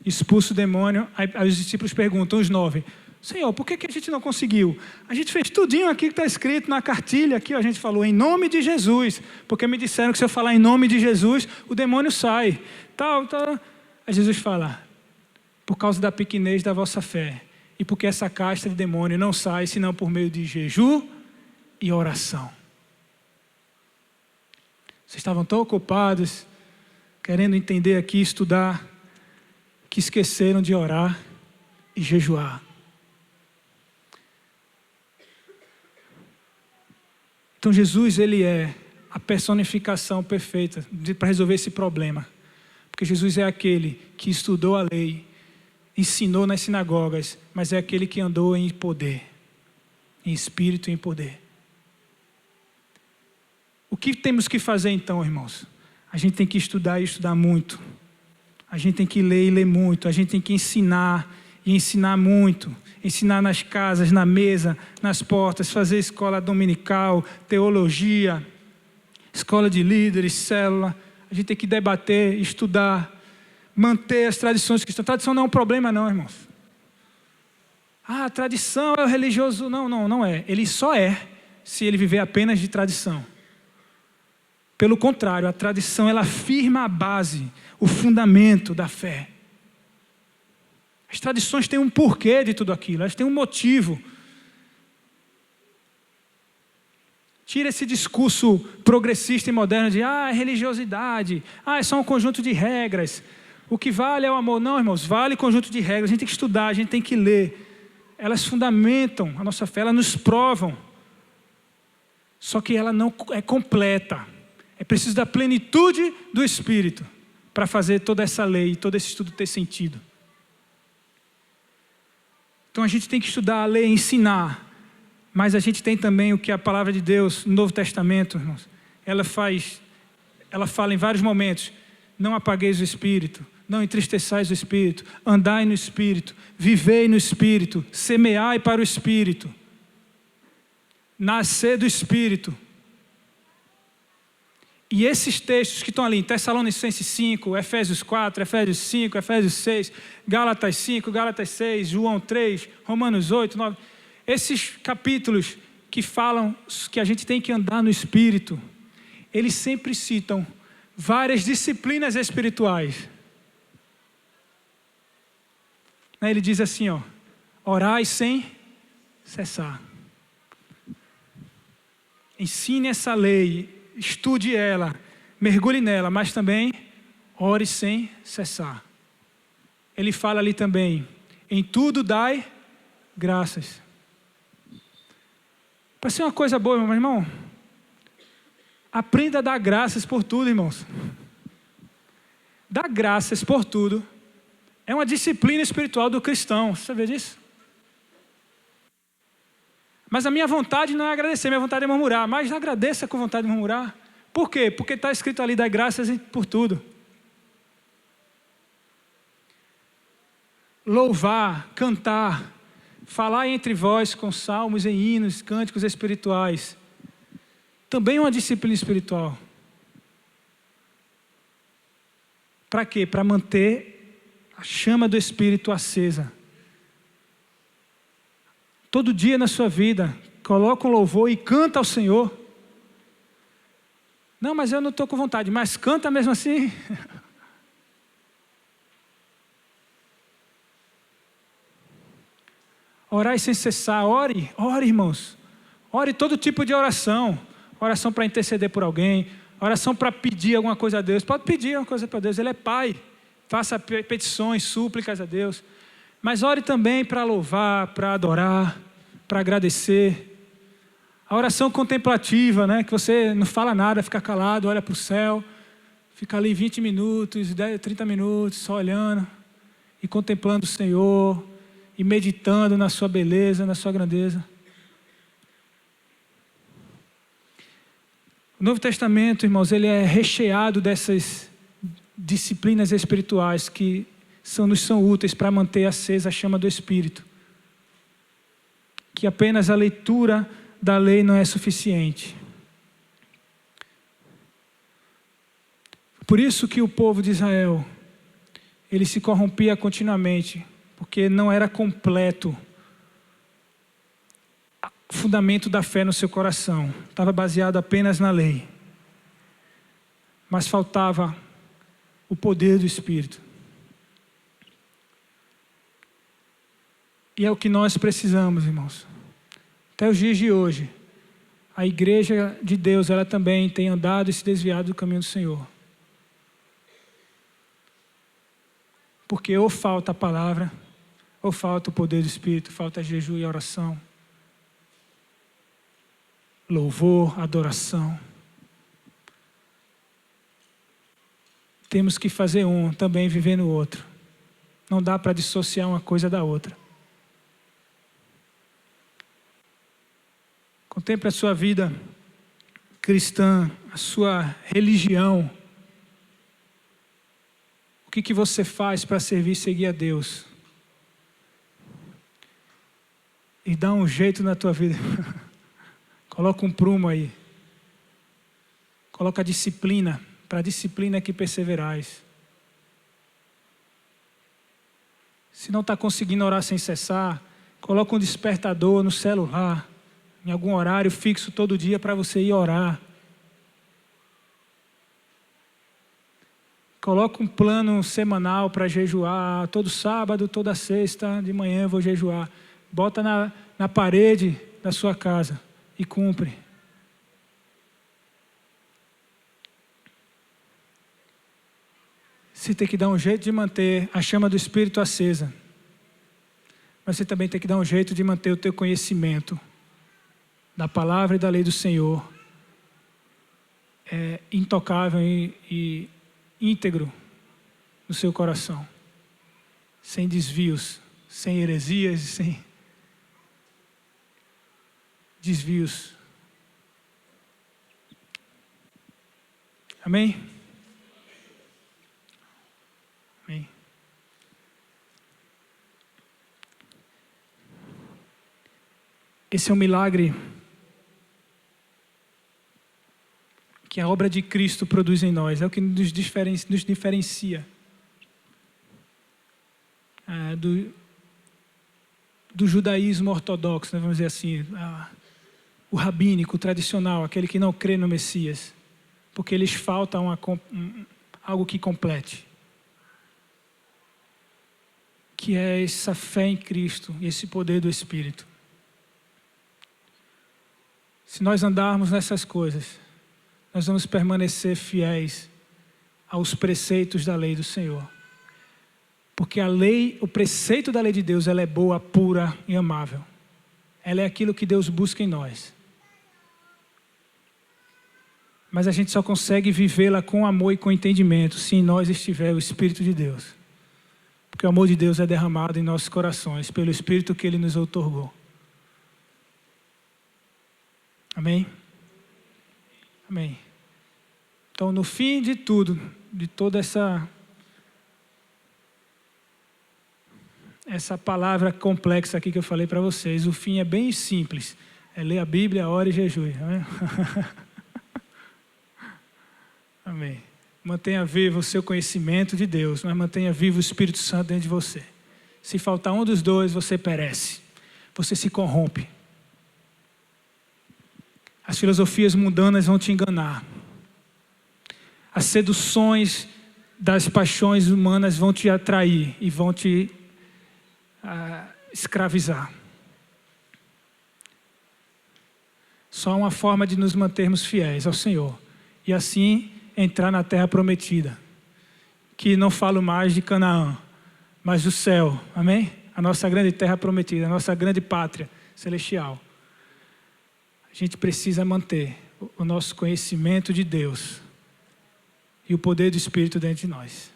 expulsa o demônio. Aí os discípulos perguntam, os 9, Senhor, por que a gente não conseguiu? A gente fez tudinho aqui que está escrito na cartilha, aqui ó, a gente falou em nome de Jesus, porque me disseram que se eu falar em nome de Jesus, o demônio sai. Tal. Aí Jesus fala, por causa da pequenez da vossa fé, e porque essa casta de demônio não sai, senão por meio de jejum e oração. Vocês estavam tão ocupados, querendo entender aqui, estudar, que esqueceram de orar e jejuar. Então Jesus, ele é a personificação perfeita para resolver esse problema. Porque Jesus é aquele que estudou a lei, ensinou nas sinagogas, mas é aquele que andou em poder, em espírito e em poder. O que temos que fazer então, irmãos? A gente tem que estudar e estudar muito. A gente tem que ler e ler muito. A gente tem que ensinar e ensinar muito. Ensinar nas casas, na mesa, nas portas, fazer escola dominical, teologia, escola de líderes, célula. A gente tem que debater, estudar, manter as tradições cristãs. Tradição não é um problema não, irmãos. A tradição é o religioso. Não é. Ele só é se ele viver apenas de tradição. Pelo contrário, a tradição ela afirma a base, o fundamento da fé. As tradições têm um porquê de tudo aquilo, elas têm um motivo. Tira esse discurso progressista e moderno de é religiosidade, é só um conjunto de regras. O que vale é o amor. Não, irmãos, vale conjunto de regras, a gente tem que estudar, a gente tem que ler. Elas fundamentam a nossa fé, elas nos provam. Só que ela não é completa. É preciso da plenitude do Espírito para fazer toda essa lei, todo esse estudo ter sentido. Então a gente tem que estudar a lei, ensinar. Mas a gente tem também o que a palavra de Deus, no Novo Testamento, irmãos, ela fala em vários momentos, não apagueis o Espírito, não entristeçais o Espírito, andai no Espírito, vivei no Espírito, semeai para o Espírito, nascer do Espírito. E esses textos que estão ali, em Tessalonicenses 5, Efésios 4, Efésios 5, Efésios 6, Gálatas 5, Gálatas 6, João 3, Romanos 8, 9, esses capítulos que falam que a gente tem que andar no Espírito, eles sempre citam várias disciplinas espirituais. Ele diz assim, orai sem cessar. Ensine essa lei, estude ela, mergulhe nela, mas também ore sem cessar. ele fala ali também, em tudo dai graças. Para ser uma coisa boa, meu irmão, aprenda a dar graças por tudo, irmãos. Dar graças por tudo é uma disciplina espiritual do cristão. Você sabia disso? Mas a minha vontade não é agradecer, minha vontade é murmurar. Mas agradeça com vontade de murmurar. Por quê? Porque está escrito ali, dar graças por tudo. Louvar, cantar, falar entre vós com salmos e hinos, cânticos espirituais. Também é uma disciplina espiritual. Para quê? Para manter a chama do Espírito acesa. Todo dia na sua vida, coloca um louvor e canta ao Senhor. Não, mas eu não estou com vontade, mas canta mesmo assim. Orai sem cessar, ore, irmãos. Ore todo tipo de oração. Oração para interceder por alguém, oração para pedir alguma coisa a Deus. Pode pedir uma coisa para Deus, Ele é Pai. Faça petições, súplicas a Deus. Mas ore também para louvar, para adorar, para agradecer. A oração contemplativa, né? Que você não fala nada, fica calado, olha para o céu, fica ali 20 minutos, 10, 30 minutos, só olhando e contemplando o Senhor e meditando na sua beleza, na sua grandeza. O Novo Testamento, irmãos, ele é recheado dessas disciplinas espirituais que nos são úteis para manter acesa a chama do Espírito. Que apenas a leitura da lei não é suficiente. Por isso que o povo de Israel, ele se corrompia continuamente, porque não era completo o fundamento da fé no seu coração. Estava baseado apenas na lei. Mas faltava o poder do Espírito. E é o que nós precisamos, irmãos. Até os dias de hoje, a igreja de Deus, ela também tem andado e se desviado do caminho do Senhor. Porque ou falta a palavra, ou falta o poder do Espírito, falta jejum e oração. Louvor, adoração. Temos que fazer um, também viver no outro. Não dá para dissociar uma coisa da outra. Contemple a sua vida cristã, a sua religião. O que você faz para servir e seguir a Deus? E dá um jeito na tua vida. Coloca um prumo aí. Coloca a disciplina. Para a disciplina é que perseverais. Se não está conseguindo orar sem cessar, coloca um despertador no celular, em algum horário fixo todo dia para você ir orar. Coloca um plano semanal para jejuar. Todo sábado, toda sexta de manhã eu vou jejuar. Bota na parede da sua casa e cumpre. Você tem que dar um jeito de manter a chama do Espírito acesa. Mas você também tem que dar um jeito de manter o teu conhecimento da palavra e da lei do Senhor intocável e íntegro no seu coração. Sem desvios, sem heresias, sem desvios. Amém? Amém. Esse é um milagre que a obra de Cristo produz em nós. É o que nos diferencia do judaísmo ortodoxo, né, vamos dizer assim, o rabínico, tradicional, aquele que não crê no Messias, porque eles faltam algo que complete, que é essa fé em Cristo e esse poder do Espírito. Se nós andarmos nessas coisas, nós vamos permanecer fiéis aos preceitos da lei do Senhor. Porque a lei, o preceito da lei de Deus, ela é boa, pura e amável. Ela é aquilo que Deus busca em nós. Mas a gente só consegue vivê-la com amor e com entendimento se em nós estiver o Espírito de Deus. Porque o amor de Deus é derramado em nossos corações pelo Espírito que Ele nos outorgou. Amém? Amém. Então, no fim de tudo, de toda essa palavra complexa aqui que eu falei para vocês, o fim é bem simples. É ler a Bíblia, ore e jejue. Amém? Amém. Mantenha vivo o seu conhecimento de Deus, mas mantenha vivo o Espírito Santo dentro de você. Se faltar um dos dois, você perece. Você se corrompe. As filosofias mundanas vão te enganar. As seduções das paixões humanas vão te atrair e vão te escravizar. Só uma forma de nos mantermos fiéis ao Senhor. E assim entrar na terra prometida. Que não falo mais de Canaã, mas do céu. Amém? A nossa grande terra prometida, a nossa grande pátria celestial. A gente precisa manter o nosso conhecimento de Deus e o poder do Espírito dentro de nós.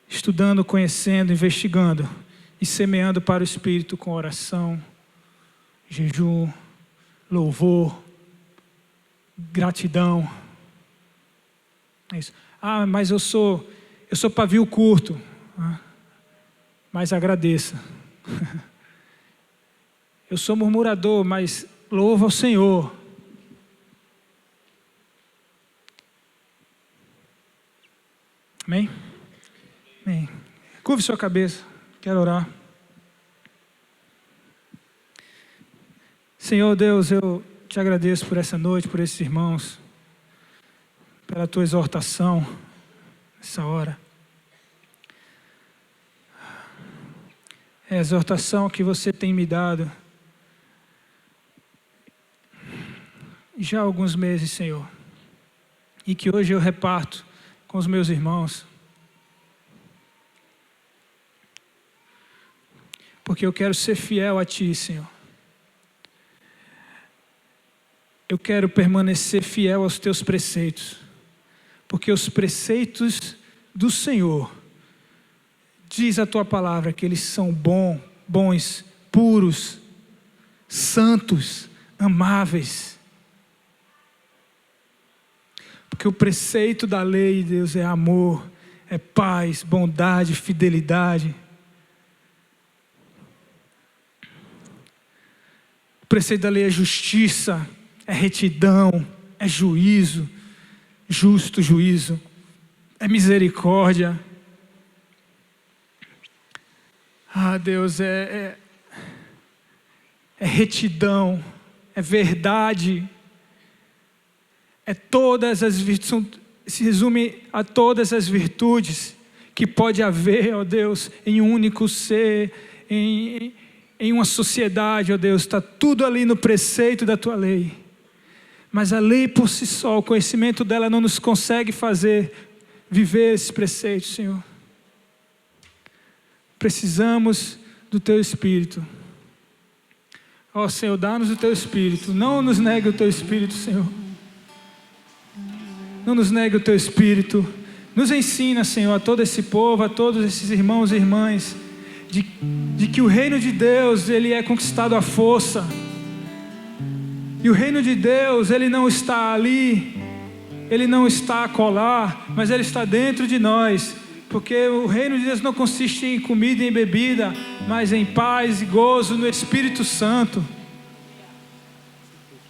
Estudando, conhecendo, investigando e semeando para o Espírito com oração, jejum, louvor, gratidão. É isso. Mas eu sou pavio curto. Mas agradeça. Eu sou murmurador, mas louva ao Senhor. Amém? Amém. Curve sua cabeça. Quero orar. Senhor Deus, eu te agradeço por essa noite, por esses irmãos, pela tua exortação nessa hora. É a exortação que você tem me dado já há alguns meses, Senhor, e que hoje eu reparto com os meus irmãos, porque eu quero ser fiel a Ti, Senhor. Eu quero permanecer fiel aos Teus preceitos, porque os preceitos do Senhor, diz a Tua palavra, que eles são bons, puros, santos, amáveis. Porque o preceito da lei, Deus, é amor, é paz, bondade, fidelidade. O preceito da lei é justiça, é retidão, é juízo, justo juízo, é misericórdia. Deus, é retidão, é verdade, é todas as virtudes, se resume a todas as virtudes que pode haver, ó Deus, em um único ser, em uma sociedade, ó Deus, está tudo ali no preceito da Tua lei. Mas a lei por si só, o conhecimento dela não nos consegue fazer viver esses preceitos, Senhor. Precisamos do Teu Espírito. Ó Senhor, dá-nos o Teu Espírito. Não nos negue o Teu Espírito, Senhor. Não nos negue o Teu Espírito. Nos ensina, Senhor, a todo esse povo, a todos esses irmãos e irmãs, de que o reino de Deus, ele é conquistado à força. E o reino de Deus, ele não está ali, ele não está acolá, mas ele está dentro de nós. Porque o reino de Deus não consiste em comida e em bebida, mas em paz e gozo no Espírito Santo.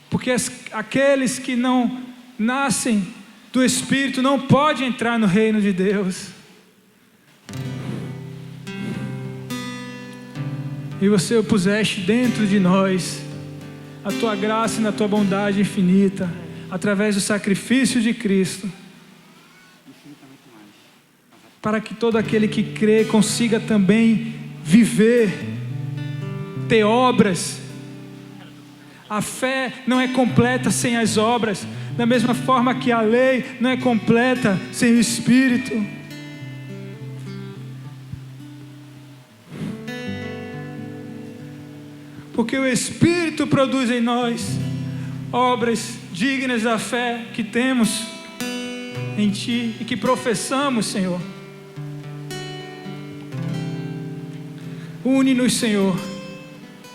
Porque aqueles que não nascem do Espírito não podem entrar no reino de Deus. E você o puseste dentro de nós, a Tua graça e na Tua bondade infinita, através do sacrifício de Cristo, para que todo aquele que crê consiga também viver, ter obras. A fé não é completa sem as obras, da mesma forma que a lei não é completa sem o Espírito. porque o Espírito produz em nós obras dignas da fé que temos em Ti e que professamos, Senhor. Une-nos, Senhor,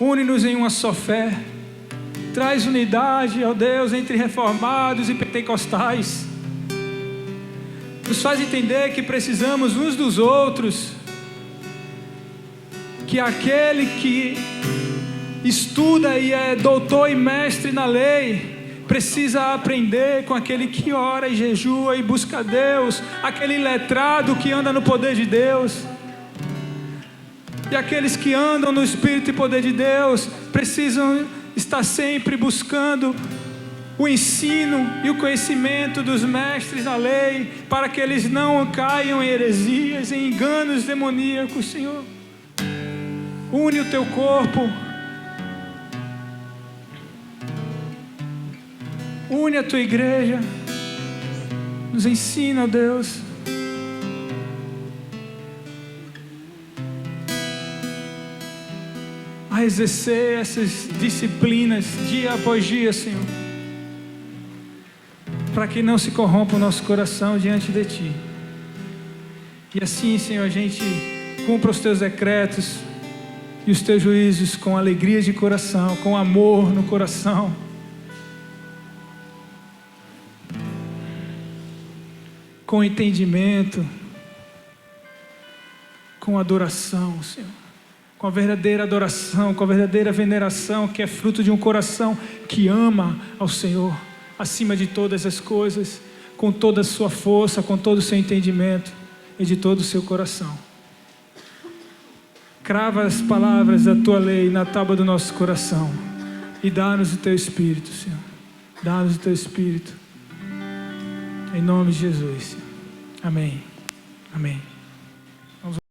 une-nos em uma só fé. Traz unidade, ó Deus, entre reformados e pentecostais. Nos faz entender que precisamos uns dos outros, que aquele que estuda e é doutor e mestre na lei precisa aprender com aquele que ora e jejua e busca Deus, aquele letrado que anda no poder de Deus. E aqueles que andam no Espírito e poder de Deus precisam estar sempre buscando o ensino e o conhecimento dos mestres na lei, para que eles não caiam em heresias, em enganos demoníacos, Senhor. Une o teu corpo, une a tua igreja, nos ensina, ó Deus, a exercer essas disciplinas dia após dia, Senhor, para que não se corrompa o nosso coração diante de Ti. E assim, Senhor, a gente cumpra os Teus decretos e os Teus juízos com alegria de coração, com amor no coração, com entendimento, com adoração, Senhor, com a verdadeira adoração, com a verdadeira veneração, que é fruto de um coração que ama ao Senhor acima de todas as coisas, com toda a sua força, com todo o seu entendimento e de todo o seu coração. Crava as palavras da Tua lei na tábua do nosso coração e dá-nos o Teu Espírito, Senhor. Dá-nos o Teu Espírito. Em nome de Jesus. Amém. Amém.